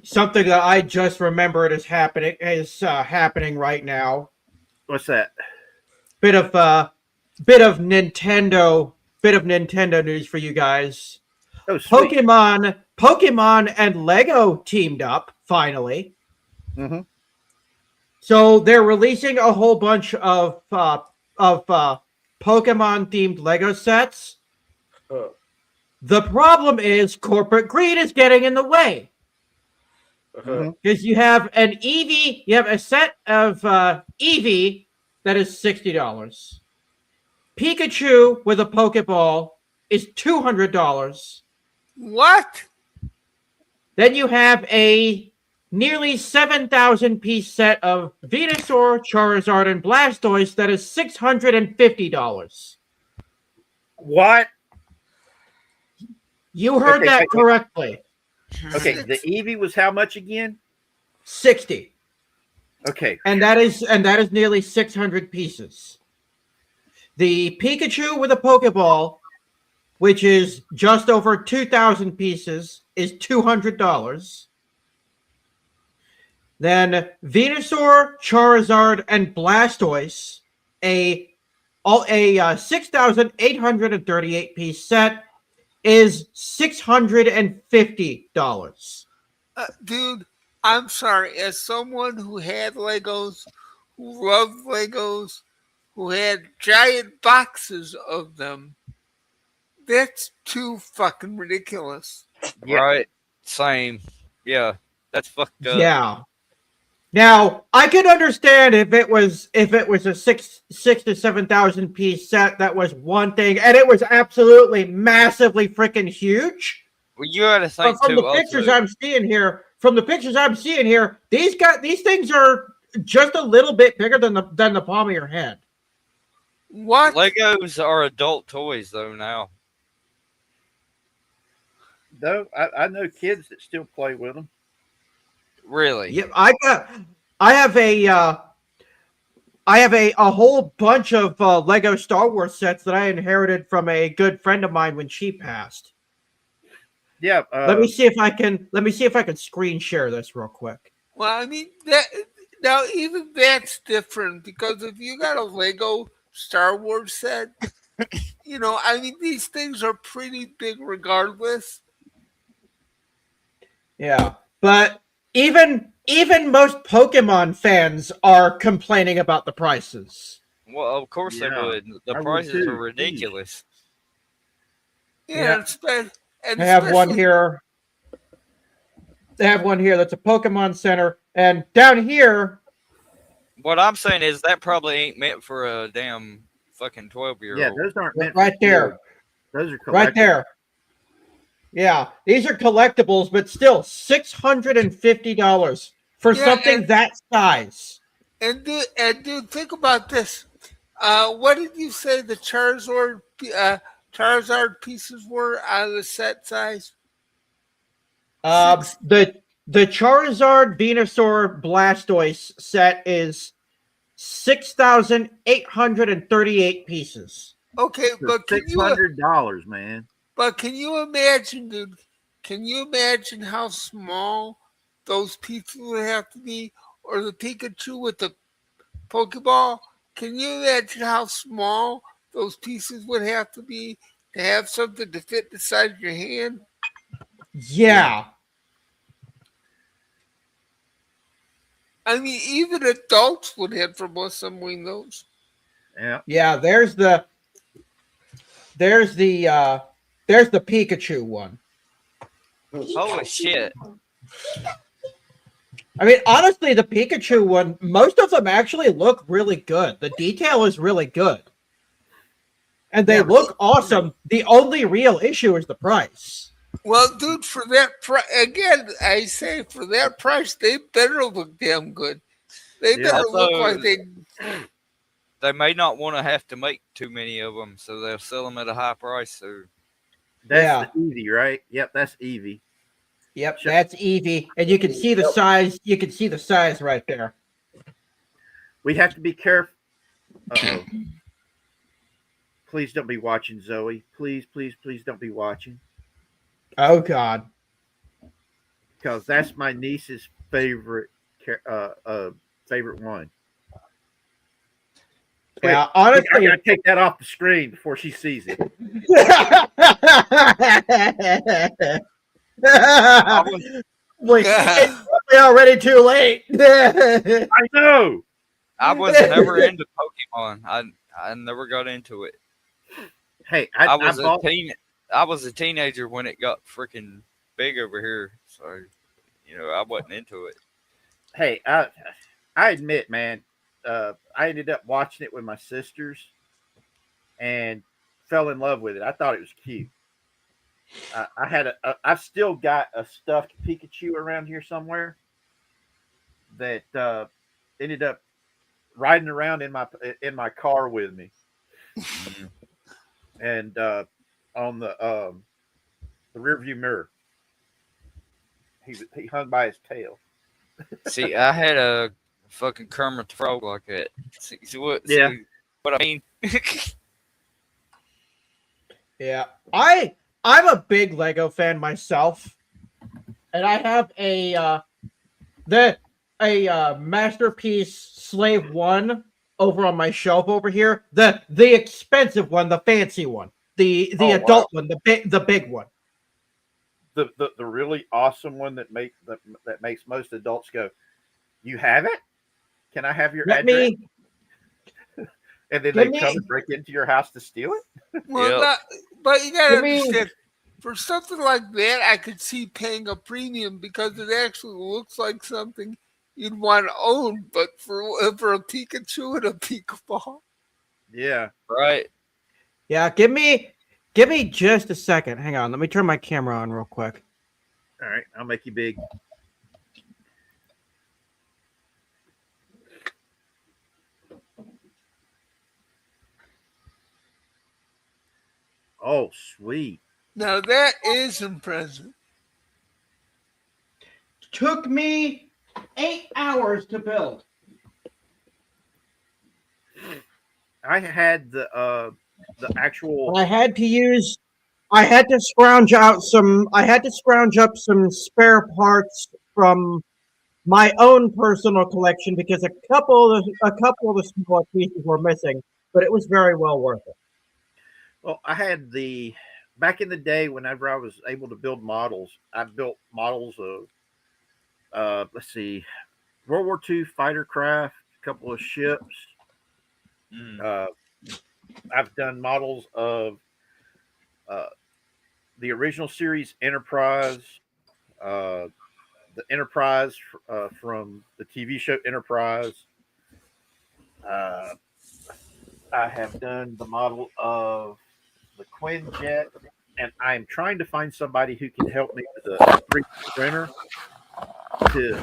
something that I just remembered is happening right now. What's that? Bit of Nintendo news for you guys. Oh, sweet. Pokemon and Lego teamed up finally. Mm-hmm. So they're releasing a whole bunch of Pokemon themed Lego sets. The problem is corporate greed is getting in the way. Because you have an Eevee, you have a set of Eevee that is $60. Pikachu with a Pokeball is $200. What? Then you have a nearly 7,000 piece set of Venusaur, Charizard, and Blastoise that is $650. What? You heard that correctly. Okay, the Eevee was how much again? 60. Okay. And that is nearly 600 pieces. The Pikachu with a Pokeball, which is just over 2,000 pieces, is $200. Then Venusaur, Charizard, and Blastoise, a 6,838 piece set, is $650. Dude, I'm sorry. As someone who had Legos, who loved Legos, who had giant boxes of them, that's too fucking ridiculous. Yeah. Right. Same. Yeah, that's fucked up. Yeah. Now I could understand if it was a six to 7,000 piece set, that was one thing, and it was absolutely massively freaking huge. Well, you got to But think too. from the pictures I'm seeing here, these things are just a little bit bigger than the palm of your hand. What? Legos are adult toys though now. Though I know kids that still play with them. Really? Yeah, I have a whole bunch of Lego Star Wars sets that I inherited from a good friend of mine when she passed. Yeah. Let me see if I can screen share this real quick. Well, I mean that now even that's different because if you got a Lego Star Wars set, I mean these things are pretty big regardless. Yeah, but even most Pokemon fans are complaining about the prices. Well, of course they Yeah, would. The I would prices too. are ridiculous. Yeah, Yeah. and They have one especially- here. They have one here that's a Pokemon Center, and down here, What I'm saying is that probably ain't meant for a damn fucking 12-year-old. Yeah, those aren't meant right for there, kids. Those are right there. Yeah, these are collectibles, but still $650 for Yeah, something that size. And dude, think about this. What did you say the Charizard pieces were out of the set size? The Charizard Venusaur Blastoise set is 6,838 pieces. Okay, but $600, man. But can you imagine, dude? Can you imagine how small those pieces would have to be? Or the Pikachu with the Pokeball? Can you imagine how small those pieces would have to be to have something to fit the size of your hand? Yeah. I mean, even adults would have trouble assembling those. Yeah. Yeah, there's the Pikachu one. Holy shit. I mean, honestly, the Pikachu one, most of them actually look really good. The detail is really good. And they look awesome. The only real issue is the price. Well, dude, for that price, again, I say for that price, they better look damn good. They better look like they... They may not want to have to make too many of them, so they'll sell them at a high price. So That's the Eevee, right? Yep, that's Eevee. Yep, that's Eevee, and you can see the size. You can see the size right there. We have to be careful. Uh-oh. Please don't be watching, Zoe. Please, please, please don't be watching. Oh God, because that's my niece's favorite one. Wait, yeah, honestly, I gotta take that off the screen before she sees it. Wait, it's already too late. I know. I was never into Pokemon. I never got into it. Hey, I was a teenager when it got freaking big over here, so I wasn't into it. Hey, I admit, man, I ended up watching it with my sisters and fell in love with it. I thought it was cute. I've still got a stuffed Pikachu around here somewhere that ended up riding around in my car with me, and on the rear view mirror, he hung by his tail. See, I had a fucking Kermit the Frog like that. See what I mean? Yeah, I'm a big Lego fan myself, and I have a Masterpiece Slave 1 over on my shelf over here. The expensive one, the fancy one, the adult one, the big one. The really awesome one that makes most adults go, "You have it? Can I have your address?" And then they come and break into your house to steal it. Well, but you gotta understand. for something like that, I could see paying a premium because it actually looks like something you'd want to own. But for a Pikachu and a Pokeball, Yeah. Right. Yeah, give me just a second. Hang on, let me turn my camera on real quick. All right. I'll make you big. Oh, sweet. now that is impressive. Took me 8 hours to build. I had the actual. I had to scrounge up some spare parts from my own personal collection because a couple of the smaller pieces were missing, but it was very well worth it. Well, I had the back in the day whenever I was able to build models. I built models of let's see, World War II fighter craft, a couple of ships. Mm. I've done models of uh, the original series Enterprise, uh, the Enterprise from the TV show Enterprise. Uh, I have done the model of the Quinjet, and I'm trying to find somebody who can help me with a 3D printer to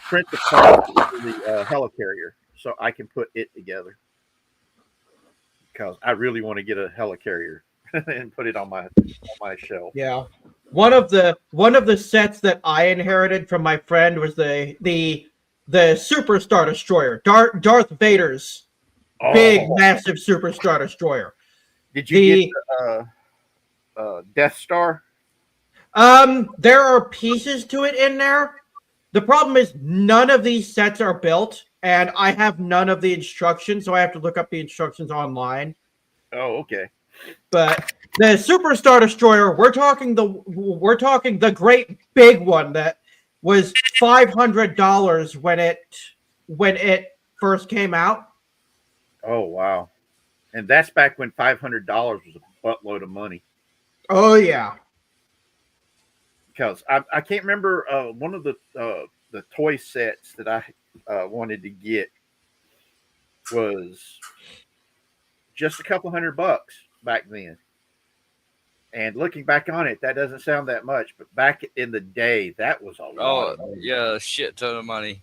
print the parts for the helicarrier so I can put it together. Because I really want to get a helicarrier and put it on my shelf. Yeah. One of the sets that I inherited from my friend was the Superstar Destroyer, Darth Vader's big, Oh, massive Superstar Destroyer. did you get The the Death Star? there are pieces to it in there. The problem is none of these sets are built, and I have none of the instructions, so I have to look up the instructions online. Oh, okay. But the Superstar Destroyer, we're talking the great big one that was $500 when it first came out. Oh, wow. And that's back when $500 was a buttload of money. Oh yeah. Because I can't remember one of the toy sets that I wanted to get was just a couple $100 back then. And looking back on it, that doesn't sound that much, but back in the day, that was a lot Oh of money. yeah, a shit ton of money.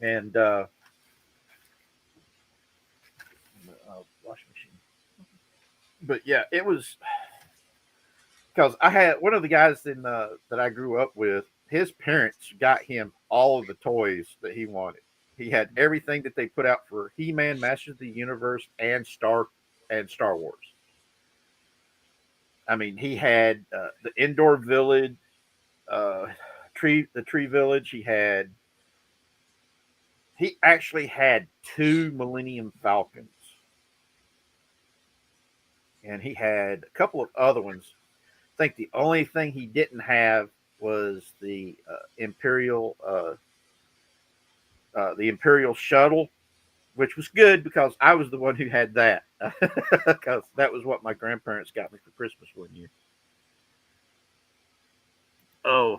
And washing machine. But yeah, it was because I had one of the guys in that I grew up with. His parents got him all of the toys that he wanted. He had everything that they put out for He-Man, Masters of the Universe, and Star Wars. I mean, he had the indoor village, the tree village. He actually had 2 Millennium Falcons, and he had a couple of other ones. I think the only thing he didn't have was the Imperial shuttle, which was good because I was the one who had that because that was what my grandparents got me for Christmas one year. Oh,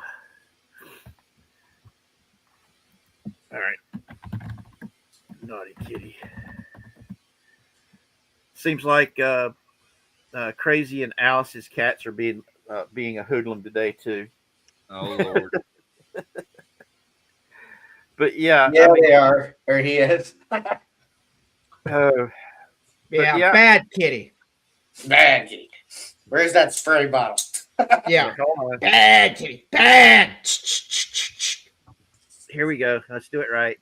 all right, naughty kitty. Seems like Crazy and Alice's cats are being a hoodlum today too. Oh Lord. But yeah, Yeah, I mean, they are. Or he is. Yeah, bad kitty. Bad kitty. Where's that spray bottle? Yeah. hold on. Bad kitty. Bad. Here we go. Let's do it right.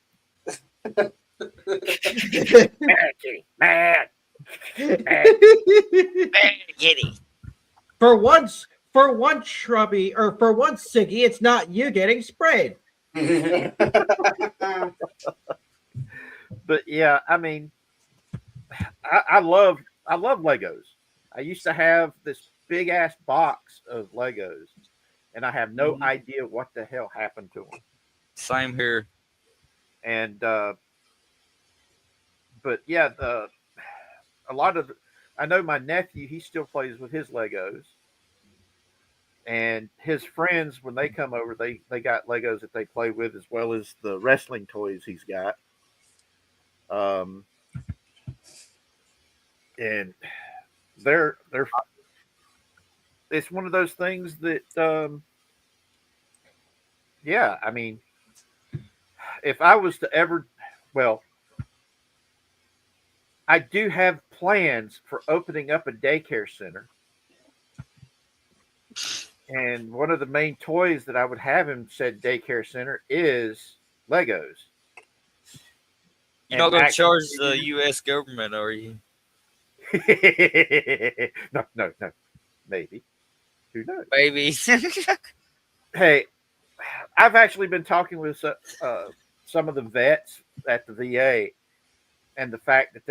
For Bad kitty. Bad. Giddy. once Shrubby, or for once Siggy, it's not you getting sprayed. But yeah, I mean, I love Legos. I used to have this big ass box of Legos, and I have no idea what the hell happened to them. Same here. And but yeah, a lot of I know my nephew, he still plays with his Legos, And his friends, when they come over, they got Legos that they play with, as well as the wrestling toys he's got. Um, and they're it's one of those things that yeah, I mean, if I was to ever, well, I do have plans for opening up a daycare center. And one of the main toys that I would have in said daycare center is Legos. You're not going to action charge the figures. U.S. government, are you? No. Maybe. Who knows? Baby. Hey, I've actually been talking with some of the vets at the VA, and the fact that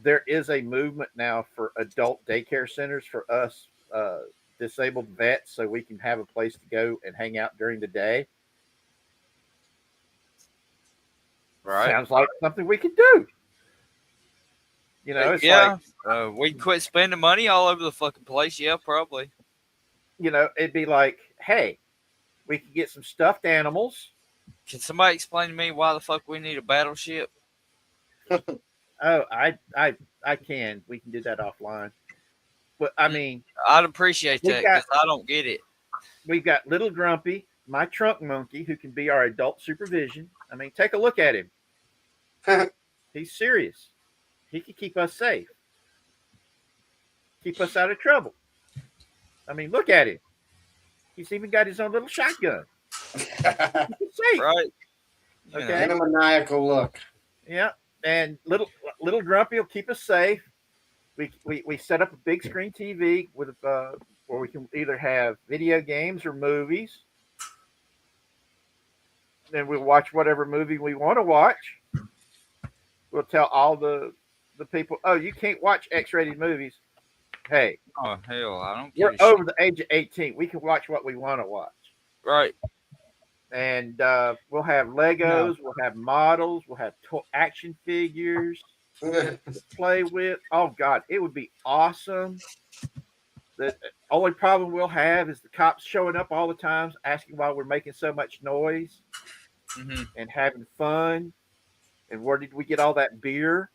there is a movement now for adult daycare centers for us disabled vets, so we can have a place to go and hang out during the day. Right. Sounds like something we could do. You know, it's yeah. like We quit spending money all over the fucking place. Yeah, probably. you know, it'd be like, hey, we could get some stuffed animals. Can somebody explain to me why the fuck we need a battleship? Oh, I can. We can do that offline. But I mean, I'd appreciate We that got- because I don't get it. we've got Little Grumpy, my trunk monkey, who can be our adult supervision. I mean, take a look at him. He's serious. He can keep us safe, keep us out of trouble. I mean, look at him. He's even got his own little shotgun. He's safe. Right. You Okay. And a maniacal look. Yeah, and little Grumpy will keep us safe. We set up a big screen TV with where we can either have video games or movies. Then we'll watch whatever movie we want to watch. We'll tell all the people, oh, you can't watch X-rated movies. Hey, Oh hell, I don't we're give a over shit. the age of 18. We can watch what we want to watch. Right. And we'll have Legos, we'll have models, we'll have action figures to play with. Oh God, it would be awesome. The only problem we'll have is the cops showing up all the time, asking why we're making so much noise Mm-hmm. and having fun. And where did we get all that beer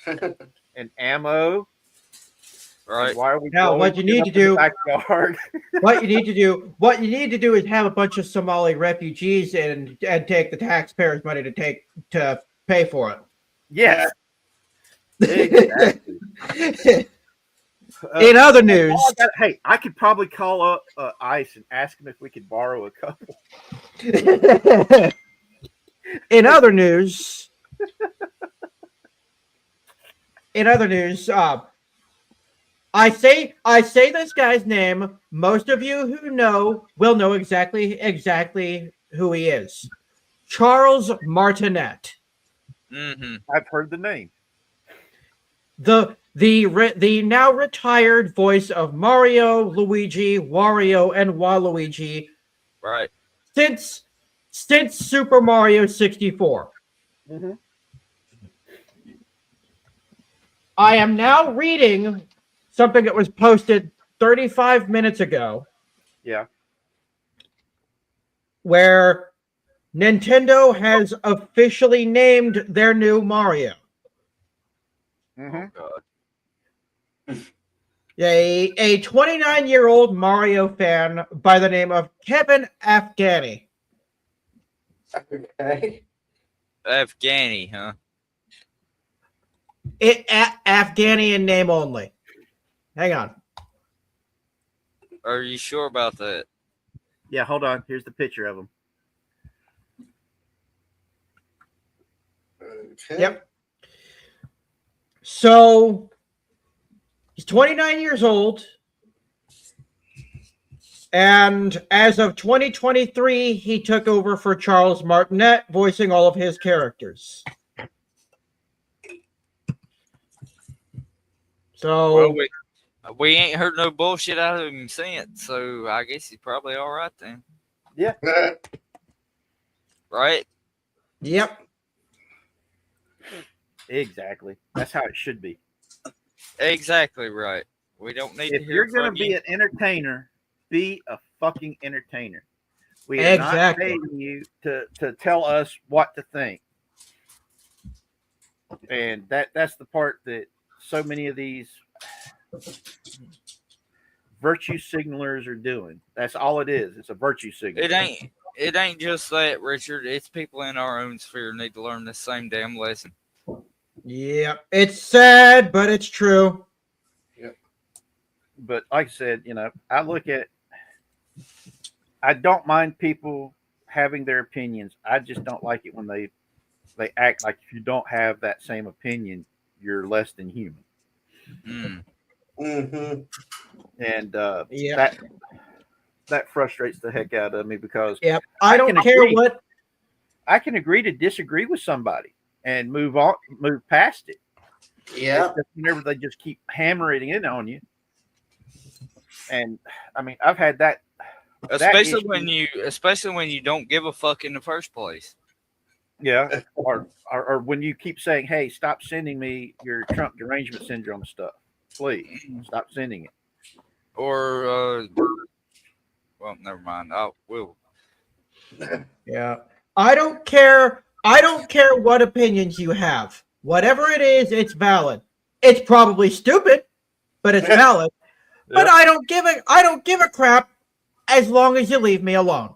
and ammo? Right. And why are we Now, blowing what you shit need up to in the do- backyard? What you need to do is have a bunch of Somali refugees and take the taxpayers' money to pay for it. Yes, exactly. In other news, Hey, I could probably call up ICE and ask them if we could borrow a couple. in other news, I say this guy's name. Most of you who know will know exactly who he is. Charles Martinet, Mm-hmm. I've heard the name. the now retired voice of Mario, Luigi, Wario, and Waluigi Right. since Super Mario 64. Mhm. I am now reading something that was posted 35 minutes ago Yeah. where Nintendo has officially named their new Mario. Mhm. God. A 29-year-old Mario fan by the name of Kevin Afghani. Okay. Afghani, huh? Afghani in name only. Hang on. Are you sure about that? Yeah, hold on. Here's the picture of him. Okay. Yep. So he's 29 years old. And as of 2023, he took over for Charles Martinet, voicing all of his characters. So Well, we ain't heard no bullshit out of him since, so I guess he's probably all right then. Right? yep. Exactly. That's how it should be. Exactly right. We don't need to If hear you're going from to be you. an entertainer, be a fucking entertainer. We are not Exactly. paying you to tell us what to think. And that's the part that so many of these virtue signalers are doing. That's all it is. It's a virtue signal. It ain't just that, Richard. It's people in our own sphere need to learn the same damn lesson. Yeah, it's sad, but it's true. But like I said, I don't mind people having their opinions. I just don't like it when they act like if you don't have that same opinion, you're less than human. Mm. Mm-hmm. And Yeah. that frustrates the heck out of me because Yep. I don't care agree. what. I can agree to disagree with somebody and move past it. Yeah. It's just whenever they just keep hammering in on you. And I mean, I've had that. Especially when you don't give a fuck in the first place. Yeah, or when you keep saying, "Hey, stop sending me your Trump derangement syndrome stuff, please stop sending it." Or well, never mind. I will. Yeah. I don't care. I don't care what opinions you have. Whatever it is, it's valid. It's probably stupid, but it's valid. But I don't give a crap as long as you leave me alone.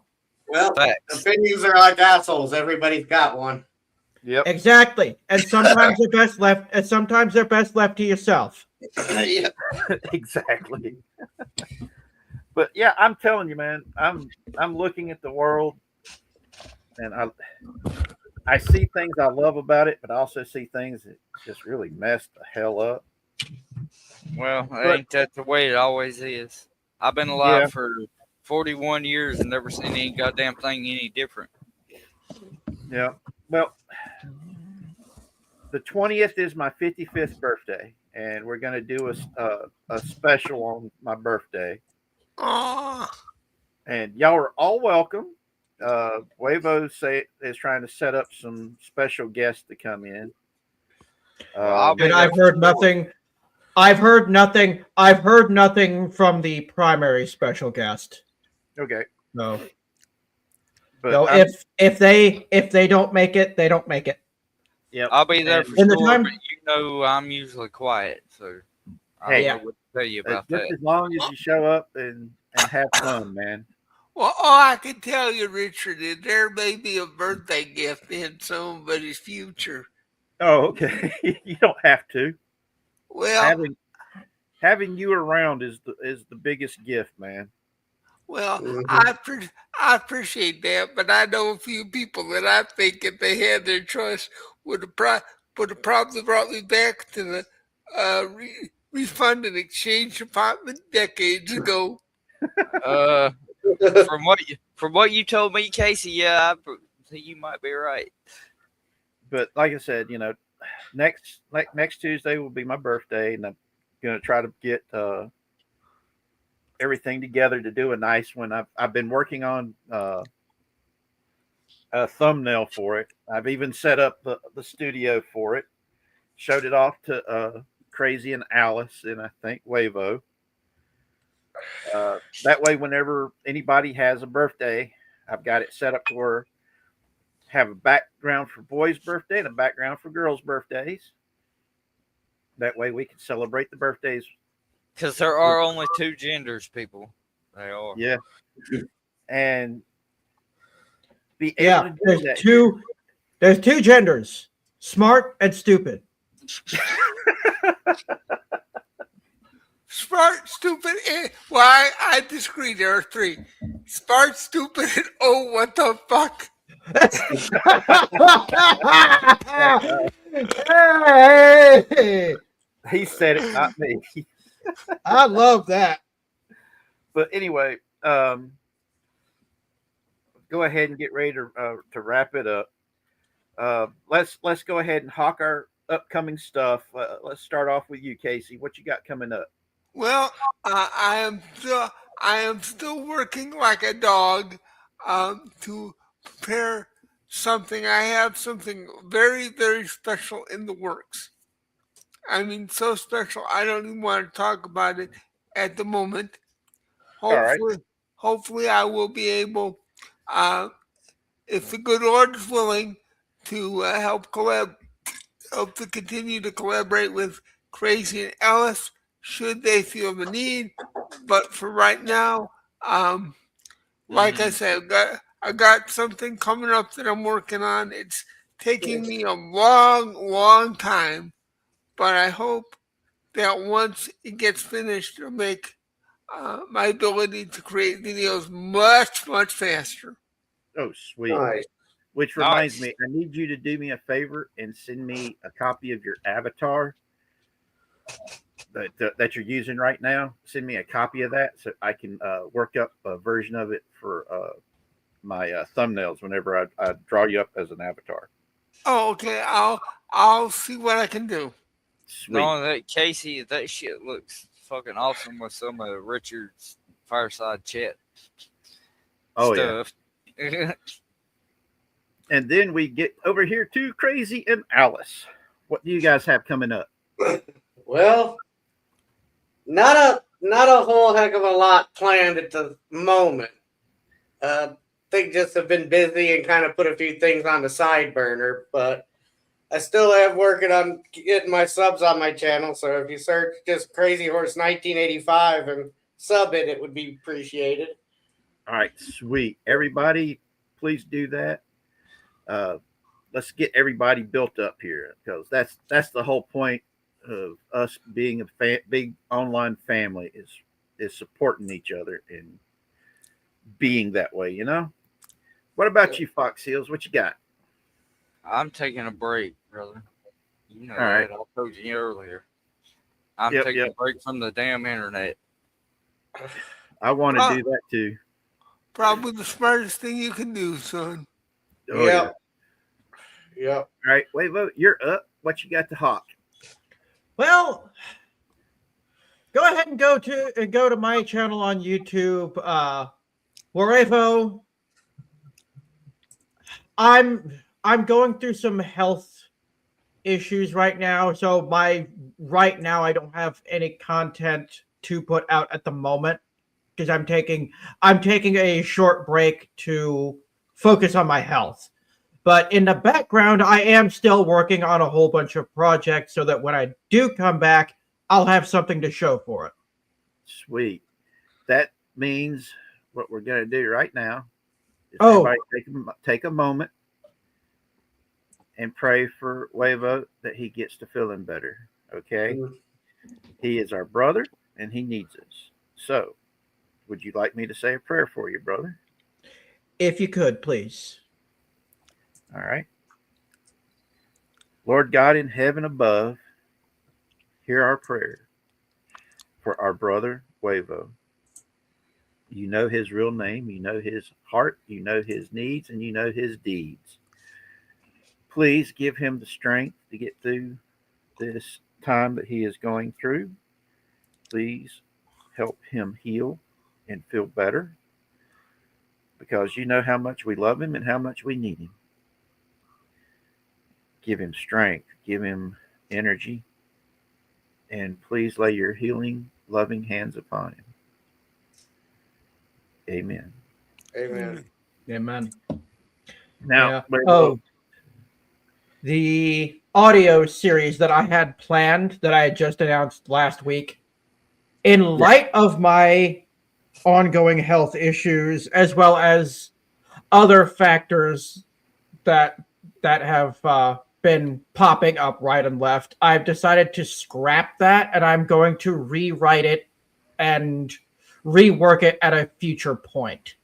Well, Facts. opinions are like assholes. Everybody's got one. Yep. Exactly. And sometimes they're best left to yourself. Yeah. Exactly. But yeah, I'm telling you, man, I'm looking at the world, and I see things I love about it, but I also see things that just really mess the hell up. Well, ain't that the way it always is? I've been alive for 41 years and never seen any goddamn thing any different. Yeah. Well, the 20th is my 55th birthday, and we're going to do a special on my birthday. Oh, And y'all are all welcome. Wavo is trying to set up some special guests to come in. I'll be And there I've for heard sure. nothing. I've heard nothing. I've heard nothing from the primary special guest. Okay. No. But So if they don't make it, they don't make it. Yep. I'll be there for In the sure, time- but you know I'm usually quiet, so I Hey, don't know what to tell you about just that. as long as you show up and have fun, man. well, all I can tell you, Richard, is there may be a birthday gift in somebody's future. Oh, okay. You don't have to. Well, Having you around is the biggest gift, man. well, Mhm. I appreciate that, but I know a few people that I think if they had their choice would have probably brought me back to the refund and exchange department decades ago. From what you told me, Casey, yeah, you might be right. But like I said, next Tuesday will be my birthday, and I'm gonna try to get everything together to do a nice one. I've been working on a thumbnail for it. I've even set up the studio for it. Showed it off to Crazy and Alice, and I think Wavo. That way, whenever anybody has a birthday, I've got it set up to where have a background for boys' birthday and a background for girls' birthdays. That way, we can celebrate the birthdays. Because there are only two genders, people. They are. Yeah, and be able Yeah, to do there's that. two. There's two genders: smart and stupid. Smart, stupid, and why I disagree. There are three: smart, stupid, and oh, what the fuck? Hey, He said it, not me. I love that. But anyway, go ahead and get ready to wrap it up. Let's go ahead and hawk our upcoming stuff. Let's start off with you, Casey. What you got coming up? Well, I am still working like a dog to prepare something. I have something very, very special in the works. I mean, so special I don't even want to talk about it at the moment. All right. hopefully I will be able, if the good Lord is willing, to help to continue to collaborate with Crazy and Ellis should they feel the need. But for right now, like I said, I got something coming up that I'm working on. It's taking me a long, long time, but I hope that once it gets finished, it'll make my ability to create videos much, much faster. Oh, sweet. Nice. Which reminds Nice. me, I need you to do me a favor and send me a copy of your avatar that you're using right now. Send me a copy of that so I can work up a version of it for my thumbnails whenever I draw you up as an avatar. Oh, okay. I'll see what I can do. Sweet. No, that Casey, that shit looks fucking awesome with some of Richard's Fireside chat Oh, stuff. And then we get over here to Crazy and Alice. What do you guys have coming up? Well, not a whole heck of a lot planned at the moment. They just have been busy and kind of put a few things on the side burner, but I still am working on getting my subs on my channel. So if you search just Crazy Horse 1985 and sub it, it would be appreciated. All right, sweet. Everybody, please do that. Let's get everybody built up here because that's the whole point of us being a big online family is supporting each other and being that way. You know. What about you, Fox Hills? What you got? I'm taking a break, brother. You know All right. that. I told you earlier. I'm Yep, taking yep. a break from the damn internet. I want to do that too. Probably the smartest thing you can do, son. Oh, Yep. Yep. All right, Wavo, you're up. What you got to hawk? Well, go ahead and go to my channel on YouTube, Warevo. I'm going through some health issues right now, so right now I don't have any content to put out at the moment because I'm taking a short break to focus on my health. But in the background, I am still working on a whole bunch of projects so that when I do come back, I'll have something to show for it. Sweet. That means what we're going to do right now is Oh. everybody take a moment and pray for Wavo that he gets to feeling better. Okay? He is our brother and he needs us. So, would you like me to say a prayer for you, brother? If you could, please. All right. Lord God in heaven above, hear our prayer for our brother Wavo. You know his real name, you know his heart, you know his needs, and you know his deeds. Please give him the strength to get through this time that he is going through. Please help him heal and feel better because you know how much we love him and how much we need him. Give him strength, give him energy, and please lay your healing, loving hands upon him. Amen. Amen. Amen. Now, Yeah. The audio series that I had planned that I had just announced last week, in light of my ongoing health issues as well as other factors that have been popping up right and left, I've decided to scrap that and I'm going to rewrite it and rework it at a future point.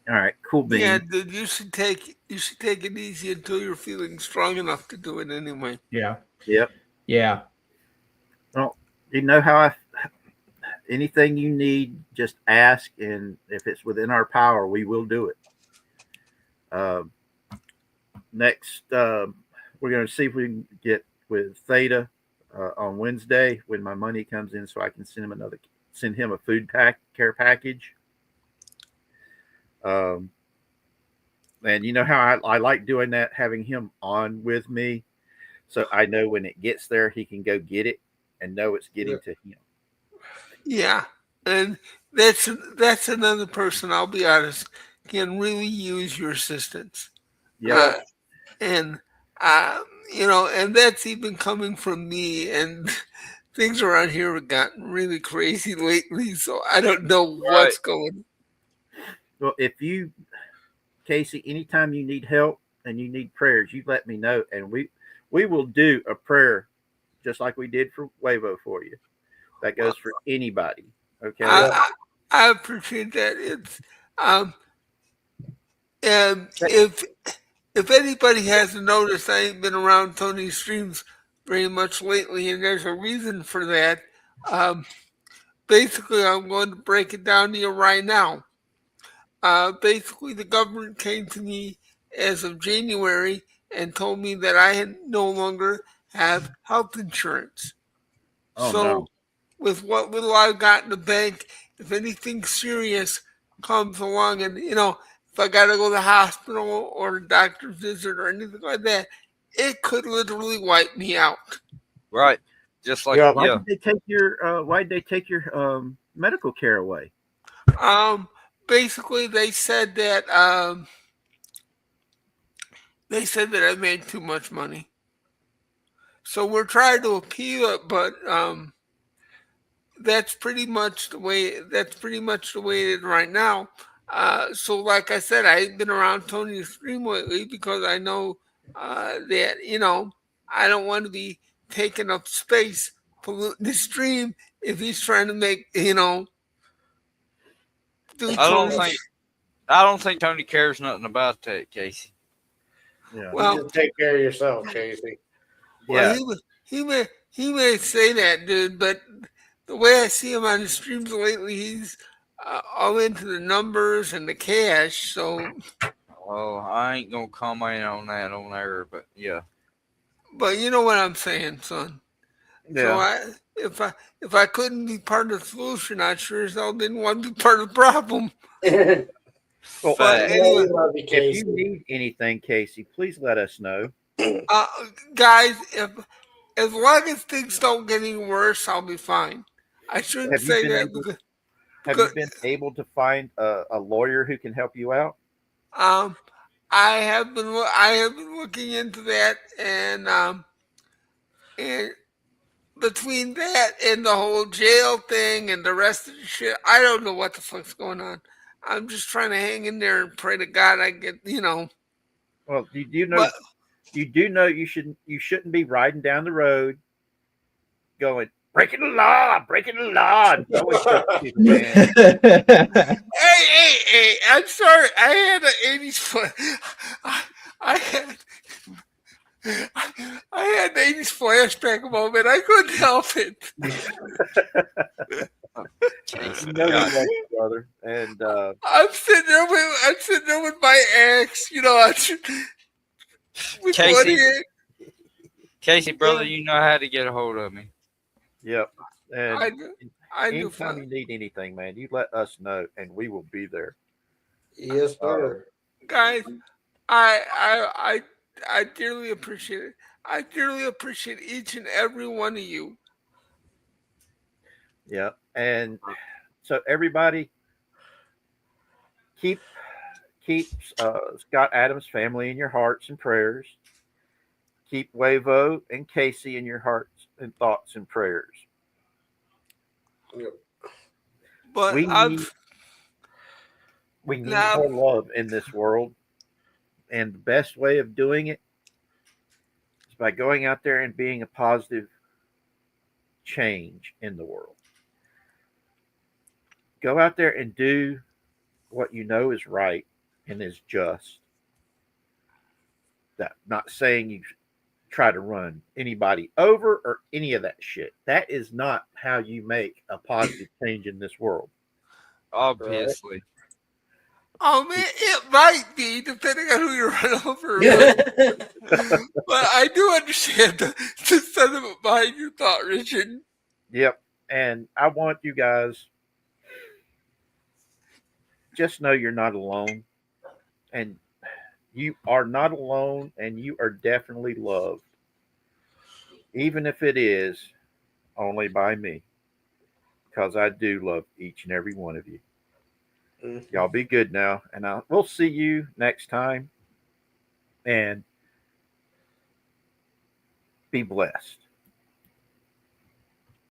all right, cool beans. Yeah, dude, you should take it easy until you're feeling strong enough to do it anyway. Yeah. Yep. Yeah. Well, you know how anything you need, just ask, and if it's within our power, we will do it. Next, we're going to see if we can get with Theta on Wednesday when my money comes in, so I can send him a food care package. And you know how I like doing that, having him on with me, so I know when it gets there, he can go get it and know it's getting to him. Yeah, and that's another person, I'll be honest, can really use your assistance. Yeah. Uh, and and that's even coming from me. And things around here have gotten really crazy lately, so I don't know Right. what's going. Well, if you, Casey, anytime you need help and you need prayers, you let me know, and we will do a prayer just like we did for Wavo for you. That goes for anybody. Okay. I appreciate that. It's and if anybody hasn't noticed, I ain't been around Tony's streams very much lately, and there's a reason for that. Um, Basically, I'm going to break it down to you right now. Basically, the government came to me as of January and told me that I no longer have health insurance. Oh So, no. with what little I've got in the bank, if anything serious comes along, and if I got to go to the hospital or a doctor's visit or anything like that, it could literally wipe me out. Right. Just like Yeah. Why did they take your medical care away? Basically, they said that I made too much money. So we're trying to appeal it, but that's pretty much the way. That's pretty much the way it is right now. So, like I said, I ain't been around Tony's stream lately because I know that I don't want to be taking up space polluting the stream if he's trying to make do I don't Tony. think I don't think Tony cares nothing about that, Casey. Yeah. You Well, just take care of yourself, Casey. well, Yeah. he may say that, dude, but the way I see him on the streams lately, he's all into the numbers and the cash. So, Oh, I ain't gonna comment on that on air, but yeah. but you know what I'm saying, son. So Yeah. if I couldn't be part of the solution, I sure as hell didn't want to be part of the problem. Well, But Fact. anyway, We love you, if Casey. you need anything, Casey, please let us know. uh, guys, if as long as things don't get any worse, I'll be fine. I shouldn't Have you say been that able because, have you been able to find a lawyer who can help you out? um, I have been looking into that, and between that and the whole jail thing and the rest of the shit, I don't know what the fuck's going on. I'm just trying to hang in there and pray to God I get. Well, you know But you do know you shouldn't be riding down the road going breaking the law, breaking the law. Don't insult people, man. hey, I'm sorry. I had an 80s I had I had an 80s flashback moment. I couldn't help it. Casey. You know we God. love you, brother. And I'm sitting there with my ex, with Casey. one hand. Casey, brother, you know how to get a hold of me. yep. I And do, I do anytime fine. you need anything, man, you let us know and we will be there. Yes, sir. Guys, I I I dearly appreciate it. I dearly appreciate each and every one of you. Yeah. And so everybody keep Scott Adams' family in your hearts and prayers. Keep Wavo and Casey in your hearts and thoughts and prayers. But We need I've now more love in this world, and the best way of doing it is by going out there and being a positive change in the world. Go out there and do what you know is right and is just. That not saying you try to run anybody over or any of that shit. That is not how you make a positive change in this world. Obviously. oh man, it might be depending on who you run over. But I do understand the sentiment behind your thought, Richard. Yep. And I want you guys just know you're not alone. And you are not alone and you are definitely loved. Even if it is only by me. because I do love each and every one of you. Mhm. Y'all be good now, and we'll see you next time. And be blessed.